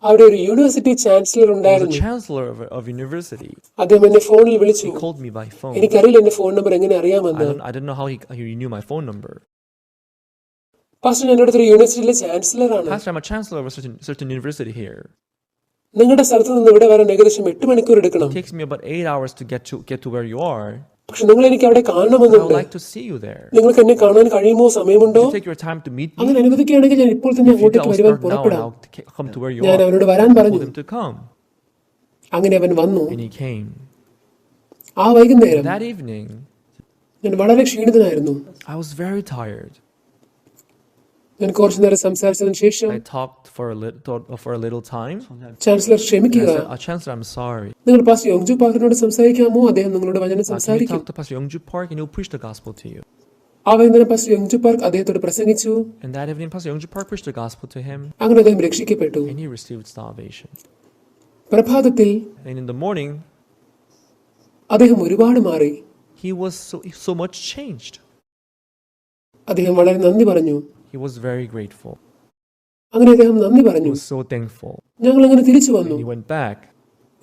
അവിടെ ഒരു university chancellor He was a ഉണ്ടായിരുന്നു. chancellor of university. അദ്ദേഹം എന്നെ ഫോണിൽ വിളിച്ചു. He called me by phone. എനിക്കറിയില്ല എന്റെ ഫോൺ നമ്പർ എങ്ങനെ അറിയാമെന്ന്. I didn't know how he knew my phone number. Pastor, ഞാൻ ഒരു യൂണിവേഴ്സിറ്റിയിലെ ചാൻസലർ ആണ്. Pastor, I'm a chancellor of a certain university here. നിങ്ങളുടെ സ്ഥലത്ത് നിന്ന് ഇവിടെ വരാൻ ഏകദേശം 8 മണിക്കൂർ എടുക്കണം. It takes me about 8 hours to get to where you are. പക്ഷെ നിങ്ങൾ എനിക്ക് അവിടെ I would കാണണമെന്നുണ്ട്. like to see you there. നിങ്ങൾക്ക് എന്നെ കാണാൻ കഴിയുമോ, സമയമുണ്ടോ? Would you take your time to meet me? അങ്ങനെ അനുവദിക്കുകയാണെങ്കിൽ ഞാൻ ഇപ്പോൾ തന്നെ If you അങ്ങോട്ടേക്ക് tell വരുവാൻ start now and പുറപ്പെടാം. I'll come to where you ഞാൻ are. അവനോട് വരാൻ പറഞ്ഞു. Told him to come. അങ്ങനെ അവൻ വന്നു. And he came. ആ വൈകുന്നേരം That evening, ഞാൻ വളരെ ക്ഷീണിതനായിരുന്നു. I was very tired. ഞാൻ കുറച്ചു നേരം സംസാരിച്ചതിന് ശേഷം I talked for a little time. Chancellor And I ക്ഷമിക്കുക, said, Chancellor, I'm sorry. നിങ്ങൾ പാസ്റ്റർ യോങ്ജു പാർക്കിനോട് സംസാരിക്കാമോ? അദ്ദേഹം നിങ്ങളോട് വചനം Can you സംസാരിക്കും. talk to Pastor Youngju Park and he'll preach the gospel to you? ആ വൈകുന്നേരം പാസ്റ്റർ യോങ്ജു പാർക്ക് അദ്ദേഹത്തോട് പ്രസംഗിച്ചു. And that evening, Pastor Youngju Park preached the gospel to him അങ്ങനെ അദ്ദേഹം രക്ഷിക്കപ്പെട്ടു. and he received salvation. പ്രഭാതത്തിൽ And in the morning, അദ്ദേഹം ഒരുപാട് മാറി. he was so much changed. അദ്ദേഹം വളരെ നന്ദി പറഞ്ഞു. He was very grateful. അങ്ങനെ അദ്ദേഹം നന്ദി He പറഞ്ഞു. was so thankful. ഞങ്ങൾ അങ്ങനെ തിരിച്ചു വന്നു. And he went back.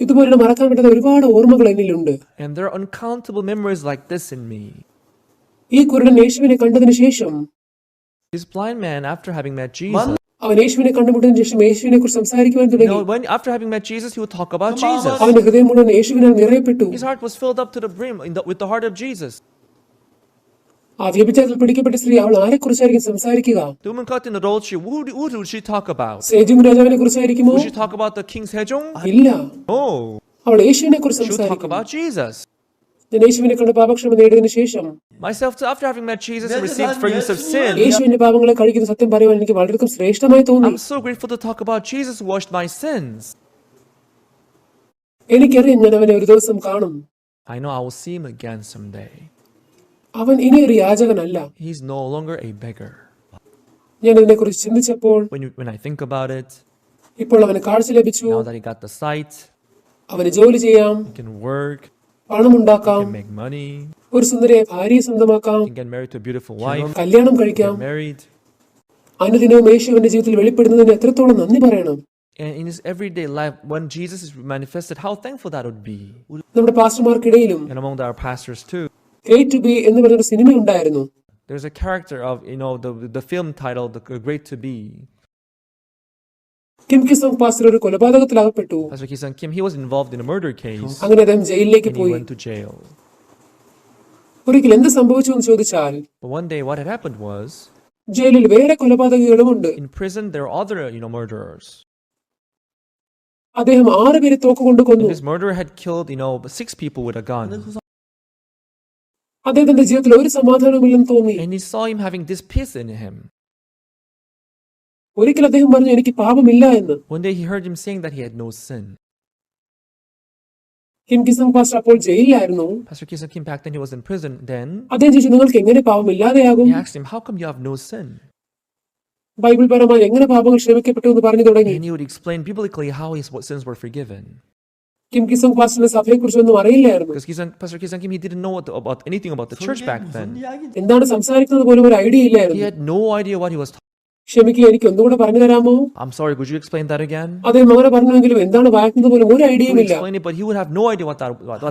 ഇതുപോലെ മറക്കാൻ പറ്റാത്ത ഒരുപാട് ഓർമ്മകൾ എന്നിലുണ്ട്. And there are uncountable memories like this in me. ഈ കുരുടൻ യേശുവിനെ കണ്ടതിനു ശേഷം This blind man, after having met Jesus, അവൻ യേശുവിനെ കണ്ടുമുട്ടതിനു ശേഷം യേശുവിനെ കുറിച്ച് സംസാരിക്കുവാൻ തുടങ്ങി. after having met Jesus, he would talk about Jesus. അവന്റെ ഹൃദയം മുഴുവൻ യേശുവിനാൽ നിറയപ്പെട്ടു. His heart was filled up to the brim with the heart of Jesus. ആ വ്യഭിചാരത്തിൽ പിടിക്കപ്പെട്ട സ്ത്രീ അവൾ ആരെക്കുറിച്ചായിരിക്കും സംസാരിക്കുക? The woman caught in adultery, who would she talk about? സേജും രാജാവിനെ കുറിച്ചായിരിക്കുമോ? Would she talk about the king Sejong? ഇല്ല, No. അവൾ യേശുവിനെ കുറിച്ച് She would talk സംസാരിക്കും. about Jesus. ഞാൻ യേശുവിനെ കണ്ട് പാപക്ഷമ നേടിയതിനു ശേഷം Myself too, after having met Jesus and received forgiveness of sin, യേശുവിന്റെ പാപങ്ങളെ കഴിക്കുന്ന സത്യം പറയുവാൻ എനിക്ക് വളരെയധികം ശ്രേഷ്ഠമായി തോന്നി. I'm so grateful to talk about Jesus who washed my sins. എനിക്കറിയാം ഞാൻ അവനെ ഒരു ദിവസം കാണും. I know I will see him again someday. അവൻ ഇനി ഒരു യാചകനല്ല. He's no longer a beggar. ഞാൻ ഇതിനെക്കുറിച്ച് ചിന്തിച്ചപ്പോൾ When I think about it, ഇപ്പോൾ അവന് കാഴ്ച ലഭിച്ചു. now that he got the sight, അവന് ജോലി ചെയ്യാം, he can work, പണമുണ്ടാക്കാം, he can make money, ഒരു സുന്ദരിയായ ഭാര്യയെ സ്വന്തമാക്കാം, he can get married to a beautiful wife, കല്യാണം കഴിക്കാം. get married. അനുദിനവും യേശുവിന്റെ ജീവിതത്തിൽ വെളിപ്പെടുന്നതിന് എത്രത്തോളം നന്ദി പറയണം. And in his everyday life, when Jesus is manifested, how thankful that would be. നമ്മുടെ പാസ്റ്റർമാർക്കിടയിലും And among our pastors too. Great to be എന്ന് പറഞ്ഞൊരു സിനിമ ഉണ്ടായിരുന്നു. There's a character of, the film titled The Great to Be. Kim Kisong pastor ഒരു കൊലപാതകത്തിൽ അകപ്പെട്ടു. Pastor Ki-sung Kim, he was involved in a murder case. അങ്ങനെ അദ്ദേഹം ജയിലിലേക്ക് And he പോയി. went to jail. ഒരിക്കൽ എന്ത് സംഭവിച്ചു എന്ന് ചോദിച്ചാൽ But one day what had happened was, ജയിലിൽ വേറെ കൊലപാതകികളുമുണ്ട്. in prison there are other, murderers. അദ്ദേഹം 6 പേരെ തോക്കുകൊണ്ട് കൊന്നു. This murderer had killed, 6 people with a gun. അദ്ദേഹത്തിന്റെ ജീവിതത്തിൽ ഒരു സമാധാനമില്ലെന്ന് തോന്നി. And he saw him having this peace in him. ഒരിക്കൽ അദ്ദേഹം പറഞ്ഞു എനിക്ക് പാപമില്ല എന്ന്. One day he heard him saying that he had no sin. Kim Kisong pastor അപ്പോൾ ജയിലിലായിരുന്നു. Pastor Ki-sung Kim, back then he was in prison. Then അദ്ദേഹം ചോദിച്ചു നിങ്ങൾക്ക് എങ്ങനെ പാപമില്ലാതെയാകും? he asked him, how come you have no sin? Bible പരമായി എങ്ങനെ പാപങ്ങൾ ക്ഷമിക്കപ്പെട്ടു എന്ന് പറഞ്ഞു തുടങ്ങി. And he would explain biblically how his sins were forgiven. Kim Kisong പാസ്റ്ററിന് സഭയെക്കുറിച്ചൊന്നും അറിയില്ലായിരുന്നു. Because Pastor Ki-sung Kim, he didn't know about anything about the church back then. എന്താണ് സംസാരിക്കുന്നത് പോലും ഒരു ഐഡിയ He ഇല്ലായിരുന്നു. had no idea what he was talking. ക്ഷമിക്കുക, എനിക്ക് ഒന്നുകൂടെ പറഞ്ഞു തരാമോ? I'm sorry, could you explain that again? അദ്ദേഹം അങ്ങനെ പറഞ്ഞെങ്കിലും എന്താണ് വായിക്കുന്നത് പോലും ഒരു He would ഐഡിയയും ഇല്ല. explain it, but he would have no idea what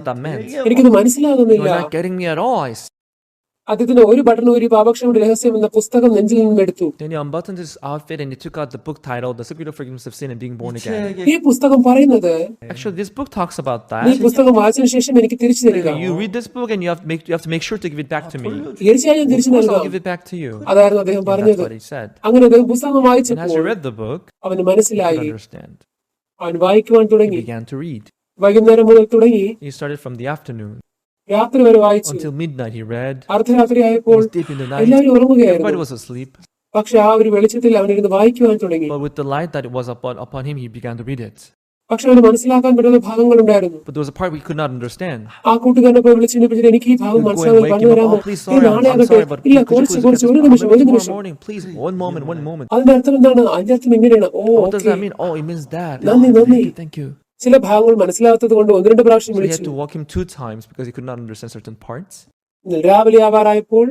that meant. എനിക്കത് You മനസ്സിലാകുന്നില്ല. were not getting me at all. അദ്ദേഹത്തിന് ഒരു ബട്ടൺ ഊരി പാപക്ഷമയുടെ രഹസ്യം എന്ന പുസ്തകം നെഞ്ചിൽ നിന്നും എടുത്തു. Then he unbuttoned his outfit and he took out the book titled The Secret of Forgiveness of Sin and Being Born Again. ഈ പുസ്തകം പറയുന്നത് Actually, this book talks about ഈ that. പുസ്തകം വായിച്ചതിനു ശേഷം എനിക്ക് തിരിച്ചു തരിക. You read this book and you have to make sure to give it back to me. തീർച്ചയായും തിരിച്ചു Of course, നൽകാം. I'll give it back to you. അതായിരുന്നു അദ്ദേഹം And that's പറഞ്ഞത്. what he said. അങ്ങനെ അദ്ദേഹം പുസ്തകം And as വായിച്ചപ്പോൾ he read the book, അവന് he could മനസ്സിലായി. understand. അവൻ വായിക്കുവാൻ He തുടങ്ങി. began to read. വൈകുന്നേരം മുതൽ തുടങ്ങി He started from the afternoon രാത്രി വരെ വായിച്ചു. until midnight. He read. അർദ്ധരാത്രി It ആയപ്പോൾ was deep in the night. എല്ലാവരും Everybody ഉറങ്ങുകയായിരുന്നു. was asleep. പക്ഷെ ആ ഒരു വെളിച്ചത്തിൽ അവനിരുന്ന് വായിക്കുവാൻ തുടങ്ങി. But with the light that was upon him, he began to read it. പക്ഷെ അവന് മനസ്സിലാക്കാൻ പറ്റുന്ന ഭാഗങ്ങളുണ്ടായിരുന്നു. But there was a part we could not understand. ആ കൂട്ടുകാരനെ പോയി വിളിച്ചിട്ട് എനിക്ക് ഈ ഭാഗം We'd go and മനസ്സിലാക്കാൻ wake പറഞ്ഞു him up. തരാമോ? Oh, please, ഈ sorry, നാളെ I'm ആകട്ടെ. sorry, but ഇല്ല, could you കുറച്ച് ഒരു I'll നിമിഷം read ഒരു tomorrow നിമിഷം. morning, please. One moment. അതിന്റെ അർത്ഥം എന്താണ്? അതിന്റെ അർത്ഥം എങ്ങനെയാണ്? ഓ, What does okay. that mean? Oh, it means that. നന്ദി. Thank you. ചില ഭാഗങ്ങൾ മനസ്സിലാകാത്തത് കൊണ്ട് 1-2 പ്രാവശ്യം So he had വിളിച്ചു. to walk him 2 times because he could not understand certain parts. രാവിലെ ആവാറായപ്പോൾ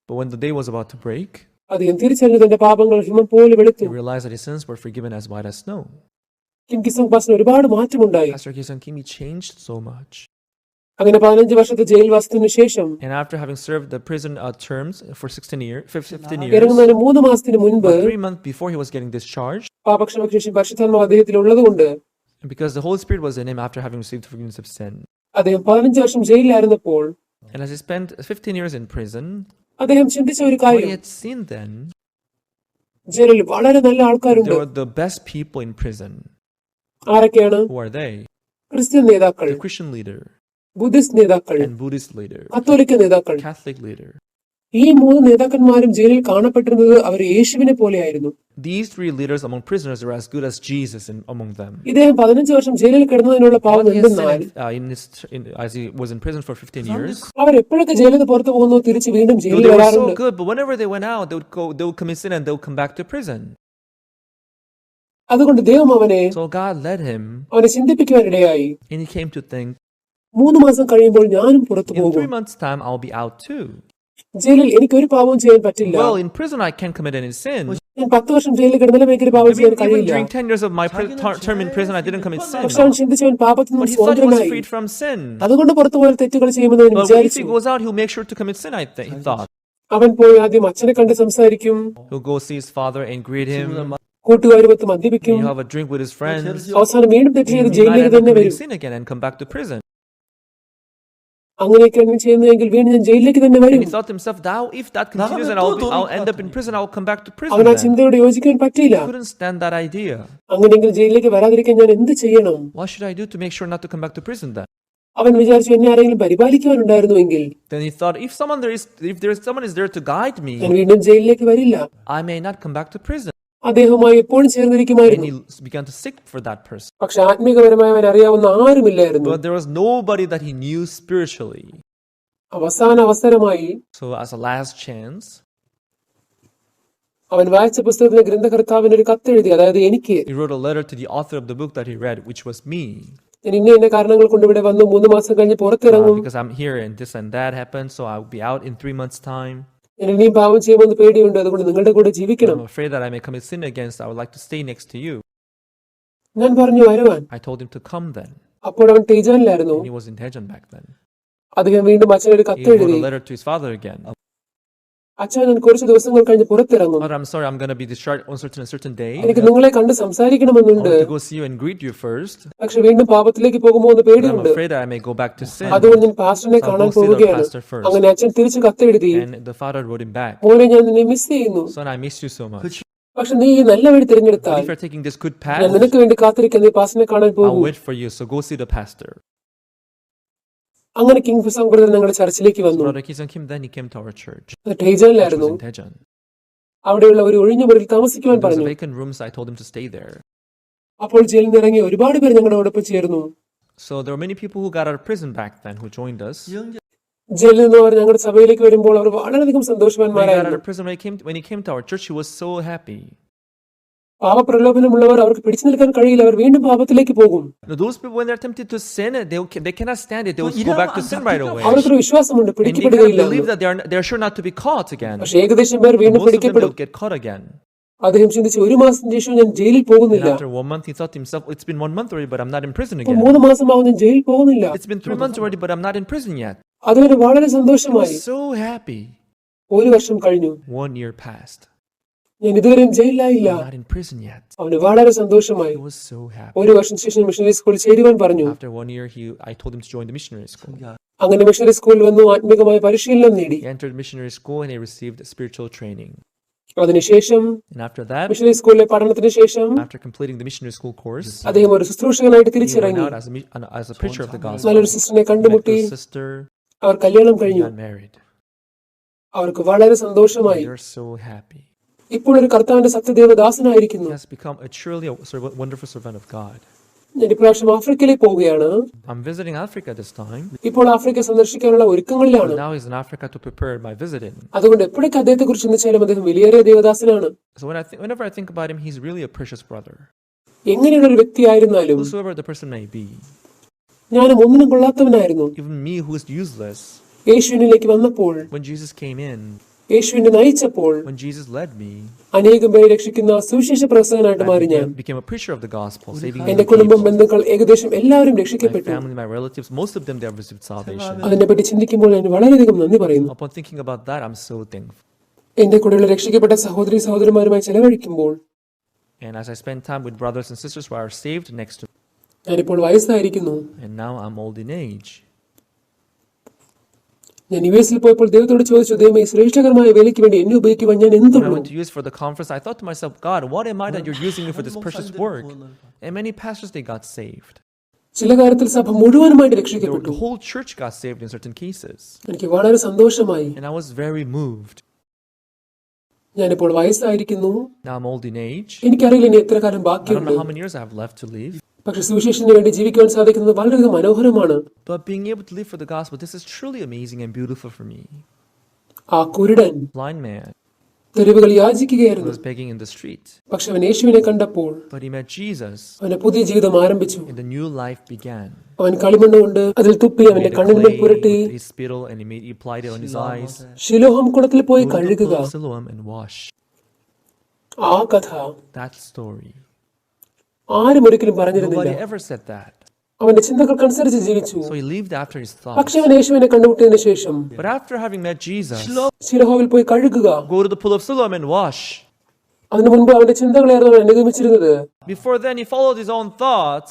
But when the day was about to break, അദ്ദേഹം തിരിച്ചറിഞ്ഞു തന്റെ പാപങ്ങൾ ഹിമം പോലെ വെളുത്തു. he realized that his sins were forgiven as white as snow. Kim Kisong പാസ്റ്ററിന് ഒരുപാട് മാറ്റമുണ്ടായി. Pastor Ki-sung Kim, he changed so much. അങ്ങനെ 15 വർഷത്തെ ജയിൽവാസത്തിന് ശേഷം And after having served the prison terms for 15 years, ഇറങ്ങുന്നതിന് 3 മാസത്തിന് മുൻപ് 3 months before he was getting discharged, പാപക്ഷമയ്ക്ക് ശേഷം പരിശുദ്ധാത്മാവ് അദ്ദേഹത്തിൽ ഉള്ളതുകൊണ്ട് and because the Holy Spirit was in him after having received forgiveness of sin, അദ്ദേഹം 15 വർഷം ജയിലിലായിരുന്നപ്പോൾ and as he spent 15 years in prison, അദ്ദേഹം ചിന്തിച്ച ഒരു what he കാര്യം, had seen then, ജയിലിൽ വളരെ നല്ല ആൾക്കാരുണ്ട്. there were the best people in prison. ആരൊക്കെയാണ്? Who are they? ക്രിസ്ത്യൻ നേതാക്കൾ, The Christian leader ബുദ്ധിസ്റ്റ് നേതാക്കൾ, and Buddhist leader, കത്തോലിക്ക നേതാക്കൾ. Catholic leader. ഈ 3 നേതാക്കന്മാരും ജയിലിൽ കാണപ്പെട്ടിരുന്നത് അവർ യേശുവിനെ പോലെയായിരുന്നു. These 3 leaders among prisoners were as good as Jesus among them. ഇദ്ദേഹം 15 വർഷം ജയിലിൽ കിടന്നതിനുള്ള പാവം What he has എന്തെന്നാൽ said, as he was in prison for 15 years, അവർ എപ്പോഴൊക്കെ ജയിലിൽ നിന്ന് പുറത്തു പോകുന്നു തിരിച്ച് വീണ്ടും though ജയിലിൽ they were so വരാറുണ്ട്. good, but whenever they went out, they would commit sin and they would come back to prison. അതുകൊണ്ട് ദൈവം അവനെ So God led him, ചിന്തിപ്പിക്കുവാൻ ഇടയായി. and he came to think, 3 മാസം കഴിയുമ്പോൾ ഞാനും പുറത്തു in പോകും. 3 months' time, I'll be out too. ജയിലിൽ എനിക്ക് ഒരു പാപവും ചെയ്യാൻ പറ്റില്ല. Well, in prison I can't commit any sin. ഞാൻ 10 വർഷം ജയിലിൽ കിടന്നാലും എനിക്കൊരു പാപം ചെയ്യാൻ Even കഴിയില്ല. during 10 years of my term in prison, I didn't commit sin. പക്ഷെ അവൻ ചിന്തിച്ചവൻ പാപത്തിൽ But നിന്ന് he thought he was സ്വതന്ത്രനായി. freed from sin. അതുകൊണ്ട് പുറത്തു പോയാൽ തെറ്റുകൾ ചെയ്യുമെന്ന് അവൻ But if വിചാരിച്ചു. he goes out, he'll make sure to commit sin, he thought. അവൻ പോയി ആദ്യം അച്ഛനെ കണ്ട് സംസാരിക്കും, He'll go see his father and greet him. കൂട്ടുകാരുമൊത്ത് മദ്യപിക്കും, He'll have a drink with his friends. അവസാനം വീണ്ടും തെറ്റ് ചെയ്ത് He might ജയിലിലേക്ക് end up തന്നെ committing വരും. sin again and come back to prison. അങ്ങനെയൊക്കെയാണ് ചെയ്യുന്നതെങ്കിൽ വീണ്ടും ഞാൻ ജയിലിലേക്ക് തന്നെ വരും. And he thought to himself, if that continues and I'll end up in prison, I'll come back to prison. അവൻ ആ Then. ചിന്തയോട് യോജിക്കാൻ പറ്റിയില്ല. I couldn't stand that idea. അങ്ങനെയെങ്കിൽ ജയിലിലേക്ക് വരാതിരിക്കാൻ ഞാൻ എന്ത് ചെയ്യണം? What should I do to make sure not to come back to prison then? അവൻ വിചാരിച്ചു എന്നെ ആരെങ്കിലും പരിപാലിക്കുവാനുണ്ടായിരുന്നുവെങ്കിൽ Then he thought, if someone is there to guide me, ഞാൻ വീണ്ടും ജയിലിലേക്ക് വരില്ല. I may not come back to prison. അദ്ദേഹവുമായി എപ്പോഴും And ചേർന്നിരിക്കുമായിരുന്നു. he began to seek for that person. പക്ഷെ ആത്മീകപരമായി അവൻ അറിയാവുന്ന ആരുമില്ലായിരുന്നു. But there was nobody that he knew spiritually. അവസാന അവസരമായി So as a last chance, അവൻ വായിച്ച പുസ്തകത്തിലെ ഗ്രന്ഥകർത്താവിന് ഒരു കത്തെഴുതി, അതായത് എനിക്ക്. he wrote a letter to the author of the book that he read, which was me. ഞാൻ ഇന്ന കാരണങ്ങൾ കൊണ്ട് ഇവിടെ വന്നു, 3 മാസം കഴിഞ്ഞ് പുറത്തിറങ്ങും. Because I'm here and this and that happened, so I'll be out in 3 months' time. ഞാൻ ഇനിയും പാപം ചെയ്യുമെന്ന് പേടിയുണ്ട്, അതുകൊണ്ട് നിങ്ങളുടെ കൂടെ ജീവിക്കണം. I'm afraid that I may commit sin against. I would like to stay next to you. ഞാൻ പറഞ്ഞു വരുവാൻ. I told him to come then. അപ്പോൾ അവൻ ടീജാനിലായിരുന്നു. And he was in Tejan back then. അദ്ദേഹം വീണ്ടും അച്ഛനൊരു He wrote കത്തെഴുതി, a letter to his father again. അച്ഛൻ ഞാൻ കുറച്ച് ദിവസങ്ങൾ കഴിഞ്ഞ് പുറത്തിറങ്ങും. But I'm sorry, I'm going to be discharged on a certain day. എനിക്ക് നിങ്ങളെ കണ്ട് I സംസാരിക്കണമെന്നുണ്ട്. want to go see you and greet you first. പക്ഷെ വീണ്ടും പാപത്തിലേക്ക് പോകുമോ എന്ന് I'm പേടിയുണ്ട്. afraid that I may go back to sin. അതുകൊണ്ട് ഞാൻ പാസ്റ്ററിനെ So I'll കാണാൻ go see the പോവുകയാണ്. pastor first. അങ്ങനെ അച്ഛൻ തിരിച്ചു കത്തെഴുതി, And the father wrote him back. മോനെ ഞാൻ നിന്നെ മിസ് ചെയ്യുന്നു. Son, I miss you so much. പക്ഷെ നീ ഈ നല്ല വഴി But തിരഞ്ഞെടുത്താൽ if you're taking this good ഞാൻ path, നിനക്ക് വേണ്ടി കാത്തിരിക്കാൻ നീ പാസ്റ്ററിനെ കാണാൻ I'll പോകും. wait for you. So go see the pastor. അങ്ങനെ കിങ് ഫിസം ബ്രദർ ഞങ്ങളുടെ ചർച്ചിലേക്ക് വന്നു. Brother Kizan Kim, then he came to our church. അത് Which ടീജാനിലായിരുന്നു. was in Tejan. അവിടെയുള്ള ഒരു ഒഴിഞ്ഞ മുറിയിൽ താമസിക്കുവാൻ There was പറഞ്ഞു. a vacant room, so I told him to stay there. അപ്പോൾ ജയിലിൽ നിന്ന് ഇറങ്ങി ഒരുപാട് പേർ ഞങ്ങളോടൊപ്പം ചേർന്നു. So there were many people who got out of prison back then who joined us. ജയിലിൽ നിന്ന് അവർ ഞങ്ങളുടെ സഭയിലേക്ക് വരുമ്പോൾ അവർ വളരെയധികം When he got out സന്തോഷവാന്മാരായിരുന്നു. of prison, when he came to our church, he was so happy. പാപപ്രലോഭനമുള്ളവർ അവർക്ക് പിടിച്ചു നിൽക്കാൻ കഴിയില്ല, അവർ വീണ്ടും പാപത്തിലേക്ക് പോകും. Now, those people, when they're tempted to sin, they cannot stand it. They will go back to sin right away. അവർക്കൊരു വിശ്വാസമുണ്ട്, And they cannot പിടിക്കപ്പെടുകയില്ല. believe that they're sure not to be caught again. പക്ഷേ ഏകദേശം പേർ വീണ്ടും Most of them പിടിക്കപ്പെടും. will get caught again. അദ്ദേഹം ചിന്തിച്ചു, 1 മാസം ശേഷം ഞാൻ ജയിലിൽ And പോകുന്നില്ല. after 1 month, he thought to himself, it's been 1 month already, but I'm not in prison ഇപ്പോൾ again. 3 മാസമാവും ഞാൻ ജയിലിൽ പോകുന്നില്ല. It's been 3 months already, but I'm not in prison yet. അതുവരെ വളരെ He സന്തോഷമായി. was so happy. 1 വർഷം കഴിഞ്ഞു, 1 year passed. ഞാൻ ഇതുവരെയും ജയിലിലായില്ല. I'm not in prison yet. അവന് വളരെ സന്തോഷമായി. He was so happy. 1 വർഷം ശേഷം മിഷണറി സ്കൂളിൽ ചേരുവാൻ പറഞ്ഞു. After 1 year, I told him to join the missionary school. അങ്ങനെ മിഷണറി സ്കൂളിൽ വന്നു, ആത്മീകമായ പരിശീലനം നേടി. He entered missionary school and he received spiritual training. അതിനുശേഷം And after that, മിഷണറി സ്കൂളിലെ പഠനത്തിന് ശേഷം after completing the missionary school course, അദ്ദേഹം ഒരു ശുശ്രൂഷകനായിട്ട് he went തിരിച്ചിറങ്ങി. out as a preacher of the gospel. നല്ലൊരു സിസ്റ്ററിനെ Met കണ്ടുമുട്ടി. his sister, അവർ കല്യാണം he കഴിഞ്ഞു. got married. അവർക്ക് വളരെ സന്തോഷമായി. They're so happy. ഇപ്പോൾ ഒരു കർത്താവിന്റെ സത്യദേവദാസനായിരിക്കുന്നു. He has become truly a wonderful servant of God. ഞാൻ ഇപ്രാവശ്യം ആഫ്രിക്കയിലേക്ക് പോവുകയാണ്. I'm visiting Africa this time. ഇപ്പോൾ Africa സന്ദർശിക്കാനുള്ള ഒരുക്കങ്ങളിലാണ്. Now he's in Africa to prepare my visiting. അതുകൊണ്ട് എപ്പോഴൊക്കെ അദ്ദേഹത്തെ കുറിച്ച് ചിന്തിച്ചാലും അദ്ദേഹം വലിയേറിയ ദേവദാസനാണ്. So whenever I think about him, he's really a precious brother. എങ്ങനെയുള്ള ഒരു വ്യക്തിയായിരുന്നാലും Whosoever the person may be, ഞാനും ഒന്നിനും കൊള്ളാത്തവനായിരുന്നു. even me who is useless, യേശുവിനിലേക്ക് വന്നപ്പോൾ, when Jesus came in, യേശുവിനെ നയിച്ചപ്പോൾ, when Jesus led me, അനേകം പേരെ രക്ഷിക്കുന്ന സുവിശേഷ പ്രസംഗനായിട്ട് മാറി ഞാൻ. I became a preacher of the gospel, saving എന്റെ many കുടുംബം, people. ബന്ധുക്കൾ ഏകദേശം എല്ലാവരും My രക്ഷിക്കപ്പെട്ടു. family, my relatives, most of them, they have received salvation. അതിനെപ്പറ്റി ചിന്തിക്കുമ്പോൾ ഞാൻ വളരെയധികം നന്ദി പറയുന്നു. Upon thinking about that, I'm so thankful. എന്റെ കൂടെയുള്ള രക്ഷിക്കപ്പെട്ട സഹോദരി സഹോദരന്മാരുമായി ചെലവഴിക്കുമ്പോൾ, And as I spend time with brothers and sisters who are saved next to me, ഞാനിപ്പോൾ വയസ്സായിരിക്കുന്നു. and now I'm old in age. ഞാൻ യുഎസിൽ പോയപ്പോൾ ദൈവത്തോട് ചോദിച്ചു, ദൈവമേ, ശ്രേഷ്ഠകരമായ വേലയ്ക്ക് വേണ്ടി എന്നെ ഉപയോഗിക്കുവാൻ ഞാൻ When I എന്തുള്ളൂ? went to use for the conference, I thought to myself, God, what am I that you're using me for this precious work? And many pastors, they got saved. ചില കാര്യത്തിൽ സഭ മുഴുവനുമായിട്ട് രക്ഷിക്കപ്പെട്ടു. The whole church got saved in certain cases. എനിക്ക് വളരെ സന്തോഷമായി. And I was very moved. ഞാനിപ്പോൾ വയസ്സായിരിക്കുന്നു. Now I'm old in age. എനിക്കറിയില്ല ഇനി എത്ര കാലം I don't ബാക്കിയുണ്ട്. know how many years I have left to live. പക്ഷെ സുവിശേഷത്തിന് വേണ്ടി ജീവിക്കുവാൻ സാധിക്കുന്നത് വളരെയധികം മനോഹരമാണ്. But being able to live for the gospel, this is truly amazing and beautiful for me. ആ കുരുടൻ Blind man, തെരുവുകൾ He യാചിക്കുകയായിരുന്നു. was begging in the street. പക്ഷെ അവൻ യേശുവിനെ കണ്ടപ്പോൾ But he met Jesus, അവന് പുതിയ ജീവിതം ആരംഭിച്ചു. and the new life began. അവൻ കളിമണ്ണ് കൊണ്ട് അതിൽ തുപ്പി He അവന്റെ made a കണ്ണിന്മേൽ clay പുരട്ടി with his spittle, and he applied it on his eyes. ശിലോഹം കുളത്തിൽ പോയി Go to the കഴുകുക. pool of Siloam and wash. ആ കഥ That story. ആരും ഒരിക്കലും പറഞ്ഞിരുന്നില്ല. Nobody ever said that. അവന്റെ ചിന്തകൾക്കനുസരിച്ച് ജീവിച്ചു. So he lived after his thoughts. പക്ഷെ അവൻ യേശുവിനെ കണ്ടുമുട്ടിയതിനു ശേഷം But after having met Jesus, ശിലോഹോവിൽ പോയി കഴുകുക. go to the pool of Siloam and wash. അതിനു മുൻപ് അവന്റെ ചിന്തകളായിരുന്നു അവൻ അനുഗമിച്ചിരുന്നത്. Before then, he followed his own thoughts.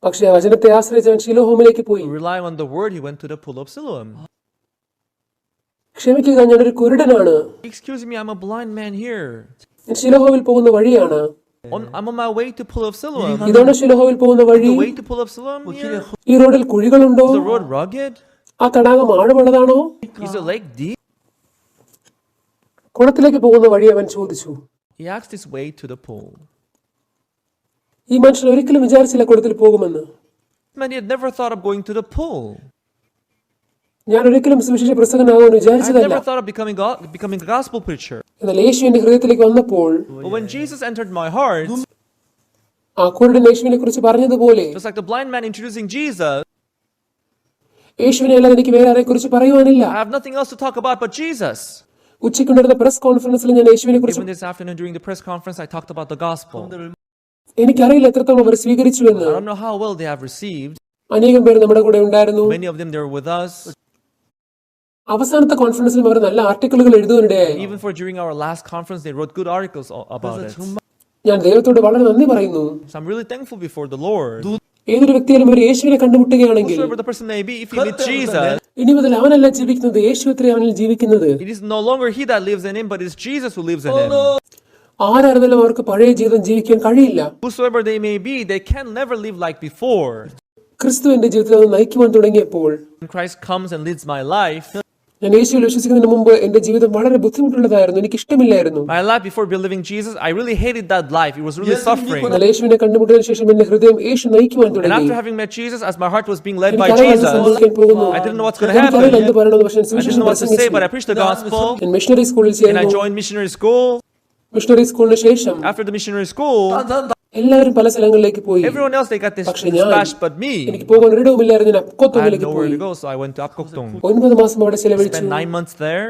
പക്ഷെ ആ വചനത്തെ ആശ്രയിച്ച് അവൻ ശിലോഹോമിലേക്ക് പോയി. Relying on the word, he went to the pool of Siloam. ക്ഷമിക്കുക, ഞാനൊരു കുരുടനാണ്. Excuse me, I'm a blind man here. ഞാൻ ശിലോഹോവിൽ പോകുന്ന വഴിയാണ്. I'm on my way to pool of Siloam. ഇതാണ് ശിലോഹോവിൽ പോകുന്ന വഴി. The way to pool of Siloam here? ഈ റോഡിൽ കുഴികളുണ്ടോ? Is the road rugged? ആ തടാകം ആഴമുള്ളതാണോ? Is the lake deep? കുളത്തിലേക്ക് പോകുന്ന വഴി അവൻ ചോദിച്ചു. He asked his way to the pool. ഈ മനുഷ്യൻ ഒരിക്കലും വിചാരിച്ചില്ല കുളത്തിൽ പോകുമെന്ന്. Man, he had never thought of going to the pool. ഞാൻ ഒരിക്കലും സുവിശേഷ പ്രസംഗനാകുമെന്ന് I വിചാരിച്ചതല്ല. never thought of becoming a gospel preacher. എന്നാൽ യേശു എന്റെ ഹൃദയത്തിലേക്ക് വന്നപ്പോൾ But when Jesus entered my heart, ആ കുരുടൻ യേശുവിനെ കുറിച്ച് പറഞ്ഞതുപോലെ just like the blind man introducing Jesus, യേശുവിനെ അല്ലാതെ എനിക്ക് വേറെ ആരെ കുറിച്ച് പറയുവാനില്ല. I have nothing else to talk about but Jesus. ഉച്ചയ്ക്കുണ്ടായിരുന്ന പ്രസ് കോൺഫറൻസിൽ ഞാൻ യേശുവിനെ കുറിച്ച് Even this afternoon during the press conference, I talked about the gospel. എനിക്കറിയില്ല എത്രത്തോളം അവർ സ്വീകരിച്ചു എന്ന്. I don't know how well they have received. അനേകം പേര് നമ്മുടെ കൂടെ ഉണ്ടായിരുന്നു. Many of them, they were with us. അവസാനത്തെ കോൺഫറൻസിലും അവർ നല്ല ആർട്ടിക്കിളുകൾ എഴുതുവാനിടയായി. Even for during our last conference, they wrote good articles about it. ഞാൻ ദൈവത്തോട് വളരെ നന്ദി പറയുന്നു. So I'm really thankful before the Lord. ഏതൊരു വ്യക്തിയാലും ഒരു യേശുവിനെ കണ്ടുമുട്ടുകയാണെങ്കിൽ Whosoever the person may be, if he meets Jesus, ഇനി മുതൽ അവനല്ല ജീവിക്കുന്നത്, യേശു അത്രേ അവനിൽ ജീവിക്കുന്നത്. it is no longer he that lives in him, but it's Jesus who lives in him. ആരായിരുന്നാലും അവർക്ക് പഴയ ജീവിതം ജീവിക്കാൻ കഴിയില്ല. Whosoever they may be, they can never live like before. ക്രിസ്തു എന്റെ ജീവിതത്തിൽ അത് നയിക്കുവാൻ തുടങ്ങിയപ്പോൾ When Christ comes and leads my life, ഞാൻ യേശുവിൽ വിശ്വസിക്കുന്നതിന് മുമ്പ് എന്റെ ജീവിതം വളരെ ബുദ്ധിമുട്ടുള്ളതായിരുന്നു. എനിക്ക് ഇഷ്ടമില്ലായിരുന്നു. my life before believing Jesus, I really hated that life. It was really suffering. എന്നാൽ യേശുവിനെ കണ്ടുമുട്ടിയതിനു ശേഷം എന്റെ ഹൃദയം യേശു നയിക്കുവാൻ And തുടങ്ങി. after having met Jesus, as my heart was being led by എനിക്കറിയാം Jesus, സംഭവിക്കാൻ പോകുന്നു. I didn't know what's going to happen. എനിക്കറിയില്ല എന്ത് പറയണമെന്ന്. പക്ഷേ I didn't സുവിശേഷം know what to say, പ്രസംഗിച്ചു. but I preached the gospel. ഞാൻ മിഷണറി സ്കൂളിൽ And I ചേർന്നു. joined missionary school. മിഷണറി സ്കൂളിന് ശേഷം After the missionary school, എല്ലാവരും പല സ്ഥലങ്ങളിലേക്ക് പോയി. everyone else, they got this പക്ഷേ ഞാൻ splash, but me, എനിക്ക് പോകാൻ ഒരിടവുമില്ലായിരുന്നു. ഞാൻ I had അപ്കോത്തോങ്ങിലേക്ക് nowhere പോയി. to go, so I went to Apkoktong. 9 മാസം അവിടെ ചെലവഴിച്ചു. Spent 9 months there,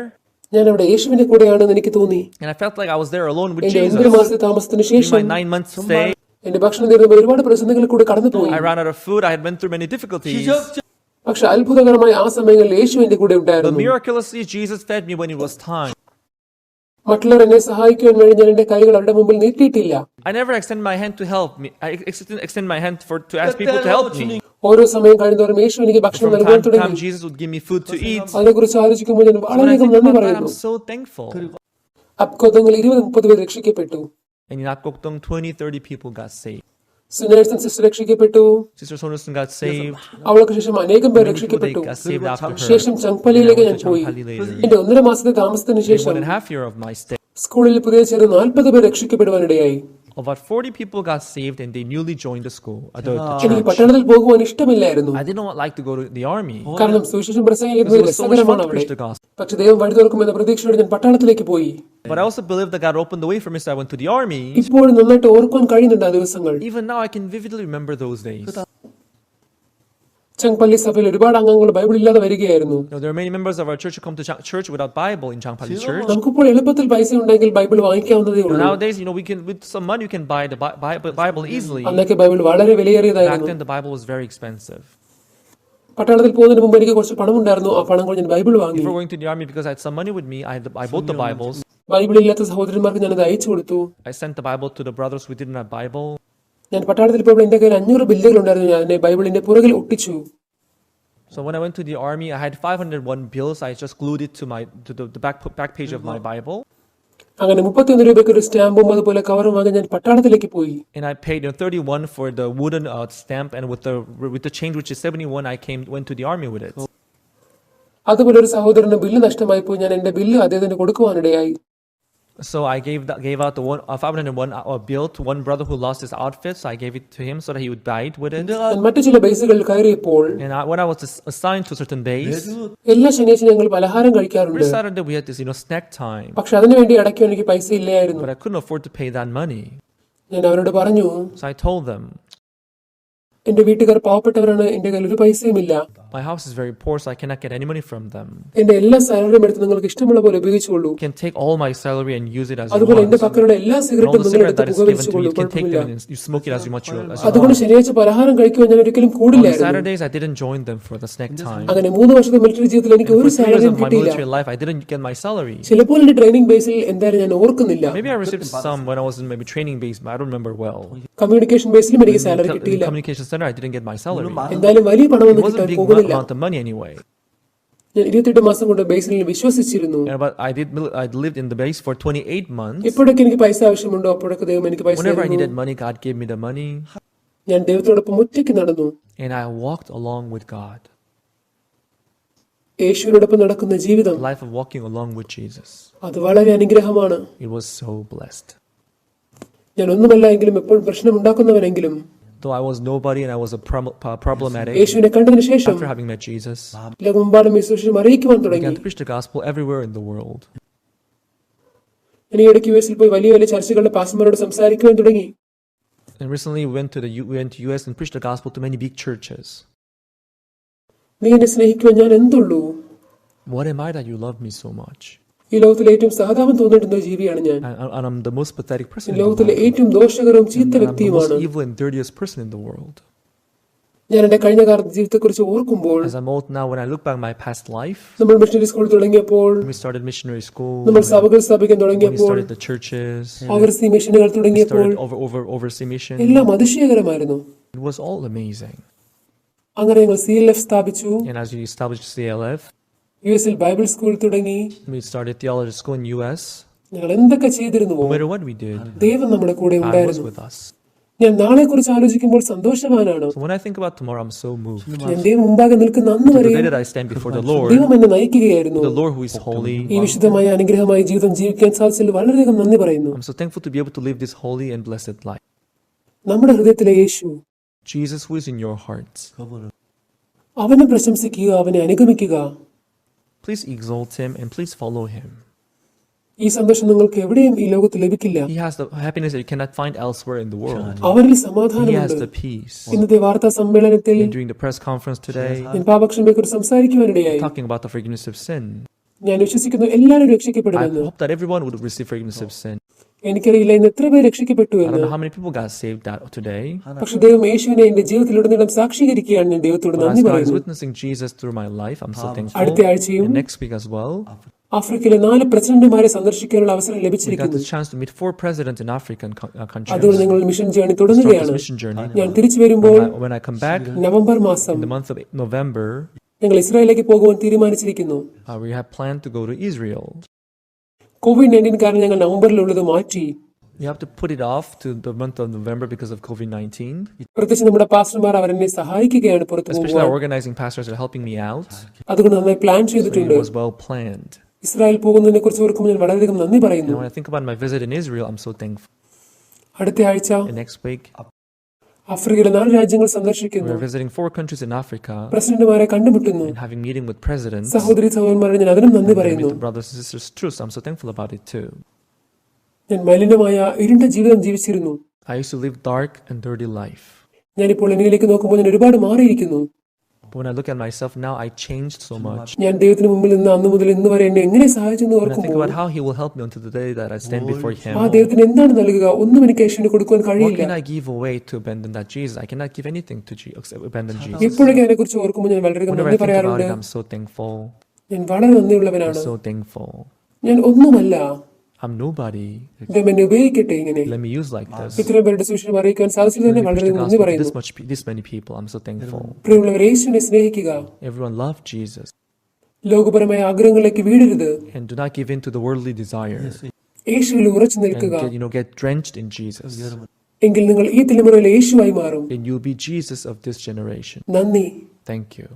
ഞാൻ അവിടെ യേശുവിന്റെ കൂടെയാണെന്ന് എനിക്ക് തോന്നി. and I felt like I was there alone with എന്റെ Jesus. 9 മാസത്തെ താമസത്തിന് In my ശേഷം 9 months stay, എന്റെ ഭക്ഷണം തീർന്നപ്പോൾ ഒരുപാട് പ്രതിസന്ധികളിൽ കൂടെ കടന്നുപോയി. I ran out of food. I had went through many difficulties. പക്ഷെ അത്ഭുതകരമായി ആ സമയങ്ങളിൽ യേശു എന്റെ കൂടെ But ഉണ്ടായിരുന്നു. miraculously, Jesus fed me when it was time. മറ്റുള്ളവർ എന്നെ സഹായിക്കുവാൻ വേണ്ടി ഞാൻ എന്റെ കൈകൾ അവരുടെ മുമ്പിൽ നീട്ടിയിട്ടില്ല. I never extend my hand to help me. I extend my hand to ask people to help me. ഓരോ സമയം കഴിയുന്നവരും യേശു എനിക്ക് ഭക്ഷണം From നൽകാൻ time to time, തുടങ്ങി. Jesus would give me food to eat. അതിനെക്കുറിച്ച് ആലോചിക്കുമ്പോൾ ഞാൻ When I വളരെയധികം think നന്ദി about that, പറയുന്നു. I'm so thankful. അപ്കോത്തങ്ങൾ 20-30 പേർ രക്ഷിക്കപ്പെട്ടു. And in Apkoktong, 20-30 people got saved. Sunerson sister രക്ഷിക്കപ്പെട്ടു. Sister Sonuson got saved. അവൾക്ക് ശേഷം അനേകം പേർ Many people, they രക്ഷിക്കപ്പെട്ടു. got saved after her. ശേഷം ചങ്പലിയിലേക്ക് ഞാൻ പോയി. എന്റെ 1.5 മാസത്തെ താമസത്തിന് In ശേഷം 1.5 year of my stay, സ്കൂളിൽ പുതിയ ചേർന്ന് 40 പേർ രക്ഷിക്കപ്പെടുവാനിടയായി. about 40 people got saved, and they newly joined the school, the എനിക്ക് church. പട്ടണത്തിൽ പോകുവാൻ ഇഷ്ടമില്ലായിരുന്നു. I didn't like to go to the army കാരണം സുവിശേഷം പ്രസംഗിക്കുന്നത് because it was so much fun രസകരമാണ് to അവിടെ. preach the gospel. പക്ഷെ ദൈവം വഴി തുറക്കുമെന്ന പ്രതീക്ഷയോടെ ഞാൻ പട്ടണത്തിലേക്ക് പോയി. But I also believe that God opened the way for me, so I went to the army. ഇപ്പോഴും നന്നായിട്ട് ഓർക്കുവാൻ കഴിയുന്നുണ്ട് ആ ദിവസങ്ങൾ. Even now, I can vividly remember those days. ചങ്പള്ളി സഭയിൽ ഒരുപാട് അംഗങ്ങൾ ബൈബിൾ ഇല്ലാതെ വരികയായിരുന്നു. There are many members of our church who come to church without Bible in Changpali Church. നമുക്കിപ്പോൾ എളുപ്പത്തിൽ പൈസ ഉണ്ടെങ്കിൽ ബൈബിൾ വാങ്ങിക്കാവുന്നതേ ഉള്ളൂ. Nowadays, we can, with some money, you can buy the Bible easily. അന്നൊക്കെ ബൈബിൾ വളരെ Back വിലയേറിയതായിരുന്നു. then, the Bible was very expensive. പട്ടണത്തിൽ പോകുന്നതിന് മുമ്പ് എനിക്ക് കുറച്ച് പണം ഉണ്ടായിരുന്നു. ആ പണം കൊണ്ട് ഞാൻ ബൈബിൾ വാങ്ങി. Before going to the army, because I had some money with me, I bought the Bibles. Bible ഇല്ലാത്ത സഹോദരന്മാർക്ക് ഞാൻ അത് അയച്ചു കൊടുത്തു. I sent the Bible to the brothers who didn't have Bible. ഞാൻ പട്ടണത്തിൽ പോയപ്പോൾ എന്റെ കയ്യിൽ 500 ബില്ലുകൾ ഉണ്ടായിരുന്നു. ഞാൻ അതിനെ ബൈബിളിന്റെ പുറകിൽ ഒട്ടിച്ചു. So when I went to the army, I had 501 bills. I just glued it to the back page of my Bible. അങ്ങനെ 31 രൂപയ്ക്ക് ഒരു സ്റ്റാമ്പും അതുപോലെ കവറും വാങ്ങി ഞാൻ പട്ടണത്തിലേക്ക് പോയി. And I paid 31 for the wooden stamp, and with the change, which is 71, I went to the army with it. അതുപോലെ ഒരു സഹോദരന് ബില്ല് നഷ്ടമായി പോയി. ഞാൻ എന്റെ ബില്ല് അദ്ദേഹത്തിന് കൊടുക്കുവാനിടയായി. So I gave out the 501 bill to one brother who lost his outfit. So I gave it to him so that he would buy it with it. ഞാൻ മറ്റു ചില ബേസുകളിൽ കയറിയപ്പോൾ And when I was assigned to a certain base, എല്ലാ ശനിയാഴ്ച ഞങ്ങൾ പലഹാരം കഴിക്കാറുണ്ട്. every Saturday we had this, snack time. പക്ഷെ അതിനുവേണ്ടി അടയ്ക്കാൻ എനിക്ക് പൈസ ഇല്ലായിരുന്നു. But I couldn't afford to pay that money. ഞാൻ അവരോട് പറഞ്ഞു, So I told them, എന്റെ വീട്ടുകാർ പാവപ്പെട്ടവരാണ്, എന്റെ കയ്യിൽ ഒരു പൈസയുമില്ല. my house is very poor, so I cannot get any money from them. എന്റെ എല്ലാ സാലറിയും എടുത്ത് നിങ്ങൾക്ക് ഇഷ്ടമുള്ള പോലെ ഉപയോഗിച്ചുകൊള്ളൂ. You can take all my salary and use it as you അതുപോലെ എന്റെ want. പക്കലുള്ള എല്ലാ And all സിഗരറ്റും the നിങ്ങൾ cigarette എടുത്ത് that is given to me, പുകവലിച്ചുകൊള്ളൂ, you can take കുഴപ്പമില്ല. them and you smoke it as much as you അതുകൊണ്ട് want. ശനിയാഴ്ച പലഹാരം കഴിക്കുവാൻ ഞാൻ ഒരിക്കലും On കൂടില്ലായിരുന്നു. Saturdays, I didn't join them for the snack time. അങ്ങനെ 3 വർഷത്തെ മിലിറ്ററി ജീവിതത്തിൽ എനിക്ക് And ഒരു for 3 years സാലറിയും of my കിട്ടിയില്ല. military life, I didn't get my salary. ചിലപ്പോൾ എന്റെ ട്രെയിനിങ് ബേസിൽ എന്തായാലും ഞാൻ ഓർക്കുന്നില്ല. Maybe I received some when I was in maybe training base, but I don't remember well. Communication ബേസിലും എനിക്ക് സാലറി In the കിട്ടിയില്ല. communication center, I didn't get my salary. എന്തായാലും വലിയ It പണമൊന്നും wasn't a കിട്ടാൻ big പോകുന്നില്ല. amount of money anyway. ഞാൻ 28 മാസം കൊണ്ട് ബേസിൽ വിശ്വസിച്ചിരുന്നു. But I lived in the base for 28 months. എപ്പോഴൊക്കെ എനിക്ക് പൈസ ആവശ്യമുണ്ടോ അപ്പോഴൊക്കെ ദൈവം എനിക്ക് പൈസ Whenever I തരുന്നു. needed money, God gave me the money. ഞാൻ ദൈവത്തോടൊപ്പം ഒറ്റയ്ക്ക് നടന്നു. And I walked along with God. യേശുവിനോടൊപ്പം നടക്കുന്ന ജീവിതം The life of walking along with Jesus. അത് വളരെ അനുഗ്രഹമാണ്. It was so blessed. ഞാൻ ഒന്നുമല്ല എങ്കിലും എപ്പോഴും പ്രശ്നം ഉണ്ടാക്കുന്നവനെങ്കിലും Though I was nobody and I was a problematic, യേശുവിനെ കണ്ടതിന് ശേഷം after having met Jesus, ലോകമെമ്പാടും ഈ സുവിശേഷം അറിയിക്കുവാൻ I തുടങ്ങി. began to preach the gospel everywhere in the world. ഞാൻ ഈ ഇടയ്ക്ക് യുഎസിൽ പോയി വലിയ വലിയ ചർച്ചകളുടെ പാസ്റ്റർമാരോട് സംസാരിക്കുവാൻ തുടങ്ങി. And recently we went to US and preached the gospel to many big churches. നീ എന്നെ സ്നേഹിക്കുവാൻ ഞാൻ എന്തുള്ളൂ? What am I that you love me so much? ഈ ലോകത്തിലെ ഏറ്റവും സഹതാപം തോന്നിട്ടുന്ന ജീവിയാണ് ഞാൻ. And I'm the most pathetic person ഈ in the ലോകത്തിലെ world. ഏറ്റവും ദോഷകരവും ചീത്ത I'm the most വ്യക്തിയുമാണ്. evil and dirtiest person in the world. ഞാൻ എന്റെ കഴിഞ്ഞ കാലത്തെ ജീവിതത്തെക്കുറിച്ച് ഓർക്കുമ്പോൾ As I'm old now, when I look back at my past life, നമ്മൾ മിഷണറി സ്കൂൾ തുടങ്ങിയപ്പോൾ, when we started missionary school, നമ്മൾ സഭകൾ സ്ഥാപിക്കാൻ when we തുടങ്ങിയപ്പോൾ, started the churches, ഓവർസീ മിഷനുകൾ we തുടങ്ങിയപ്പോൾ started overseas mission, എല്ലാം അതിശയകരമായിരുന്നു. it was all amazing. അങ്ങനെ ഞങ്ങൾ CLF സ്ഥാപിച്ചു. And as we established CLF, യുഎസിൽ ബൈബിൾ സ്കൂൾ തുടങ്ങി. we started theology school in US. ഞങ്ങൾ എന്തൊക്കെ ചെയ്തിരുന്നുവോ No matter what we did, ദൈവം നമ്മുടെ കൂടെ God was ഉണ്ടായിരുന്നു. with us. ഞാൻ നാളെ കുറിച്ച് ആലോചിക്കുമ്പോൾ സന്തോഷവാനാണ്. So when I think about tomorrow, I'm so moved. ഞാൻ ദൈവം മുമ്പാകെ നിൽക്കുന്ന അന്ന് The വരെ day that I stand before the Lord, ദൈവം എന്നെ നയിക്കുകയായിരുന്നു. the Lord who is holy, ഈ വിശുദ്ധമായ അനുഗ്രഹമായ ജീവിതം ജീവിക്കാൻ സാധിച്ചതിൽ വളരെയധികം നന്ദി പറയുന്നു. I'm so thankful to be able to live this holy and blessed life. നമ്മുടെ ഹൃദയത്തിലെ യേശു, Jesus who is in your hearts, അവനെ പ്രശംസിക്കുക, അവനെ അനുഗമിക്കുക. please exalt him and please follow him. ഈ സന്തോഷം നിങ്ങൾക്ക് എവിടെയും ഈ ലോകത്ത് ലഭിക്കില്ല. He has the happiness that you cannot find elsewhere in the world. അവനിൽ He has സമാധാനമുണ്ട്. the peace. ഇന്നത്തെ വാർത്താ സമ്മേളനത്തിൽ And during the press conference today, ഞാൻ പാപക്ഷമയെക്കുറിച്ച് സംസാരിക്കുവാനിടയായി. talking about the forgiveness of sin, ഞാൻ വിശ്വസിക്കുന്നു എല്ലാവരും I രക്ഷിക്കപ്പെടുമെന്ന്. hope that everyone would receive forgiveness of sin. എനിക്കറിയില്ല ഇന്ന് എത്ര പേര് രക്ഷിക്കപ്പെട്ടു I don't എന്ന്. know how many people got saved today. പക്ഷെ ദൈവം യേശുവിനെ എന്റെ ജീവിതത്തിലുടനീളം സാക്ഷീകരിക്കുകയാണ്. ഞാൻ ദൈവത്തോട് But നന്ദി as God is പറയുന്നു. witnessing Jesus through my life, I'm so thankful. അടുത്ത ആഴ്ചയും And next week as well, ആഫ്രിക്കയിലെ 4 പ്രസിഡന്റുമാരെ സന്ദർശിക്കാനുള്ള അവസരം we got ലഭിച്ചിരിക്കുന്നു. the chance to meet 4 presidents in African countries. അതുകൊണ്ട് ഞങ്ങൾ മിഷൻ ജേണി Start തുടങ്ങുകയാണ്. this mission journey. ഞാൻ തിരിച്ചു വരുമ്പോൾ When I come back November മാസം in the month of November, ഞങ്ങൾ ഇസ്രായേലിലേക്ക് പോകുവാൻ തീരുമാനിച്ചിരിക്കുന്നു. we have planned to go to Israel. COVID-19 കാരണം ഞങ്ങൾ നവംബറിലുള്ളത് മാറ്റി. We have to put it off to the month of November because of COVID-19. പ്രത്യേകിച്ച് നമ്മുടെ പാസ്റ്റർമാർ അവരെന്നെ സഹായിക്കുകയാണ് പുറത്തു Especially പോകുവാൻ. our organizing pastors are helping me out. അതുകൊണ്ട് നന്നായി പ്ലാൻ So ചെയ്തിട്ടുണ്ട്. it was well planned. Israel പോകുന്നതിനെ കുറിച്ച് ഓർക്കുമ്പോൾ ഞാൻ വളരെയധികം നന്ദി And പറയുന്നു. when I think about my visit in Israel, I'm so thankful. അടുത്ത ആഴ്ച And next week, ആഫ്രിക്കയിലെ 4 രാജ്യങ്ങൾ we're സന്ദർശിക്കുന്നു. visiting 4 countries in Africa പ്രസിഡന്റുമാരെ കണ്ടുമുട്ടുന്നു. and having meeting with presidents. സഹോദരി സഹോദരന്മാരെ ഞാൻ അതിനും നന്ദി And പറയുന്നു. meet the brothers and sisters too, so I'm so thankful about it too. ഞാൻ മലിനമായ ഇരുണ്ട ജീവിതം ജീവിച്ചിരുന്നു. I used to live dark and dirty life. ഞാനിപ്പോൾ എന്നിലേക്ക് നോക്കുമ്പോൾ ഞാൻ ഒരുപാട് മാറിയിരിക്കുന്നു. But when I look at myself now, I changed so much. ഞാൻ ദൈവത്തിന് മുമ്പിൽ നിന്ന് അന്ന് മുതൽ ഇന്ന് വരെ എന്നെ എങ്ങനെ സഹായിച്ചെന്ന് When I think ഓർക്കുമ്പോൾ about how he will help me until the day that I stand before him. ആ ദൈവത്തിന് എന്താണ് നൽകുക? ഒന്നും എനിക്ക് യേശുവിന് കൊടുക്കുവാൻ What കഴിയില്ല. can I give away to abandon that Jesus? I cannot give anything to abandon Jesus. എപ്പോഴൊക്കെ അതിനെ കുറിച്ച് ഓർക്കുമ്പോൾ ഞാൻ വളരെയധികം Whenever I നന്ദി think about പറയാറുണ്ട്. it, I'm so thankful. ഞാൻ വളരെ I'm നന്ദിയുള്ളവനാണ്. so thankful. ഞാൻ ഒന്നുമല്ല. I'm nobody. ദൈവം എന്നെ ഉപയോഗിക്കട്ടെ ഇങ്ങനെ. Let me use like this. ഇത്രയും പേരുടെ സുവിശേഷം അറിയിക്കാൻ സാധിച്ചത് തന്നെ Let me preach the വളരെയധികം നന്ദി gospel to പറയുന്നു. this many people. I'm so thankful. പ്രിയമുള്ളവരെ, യേശുവിനെ സ്നേഹിക്കുക. Everyone love Jesus. ലോകപരമായ ആഗ്രഹങ്ങളിലേക്ക് വീഴരുത്. And do not give in to the worldly desire. യേശുവിൽ ഉറച്ചു And നിൽക്കുക. get drenched in Jesus. എങ്കിൽ നിങ്ങൾ ഈ തലമുറയിലെ യേശുവായി മാറും. And you'll be Jesus of this generation. നന്ദി. Thank you.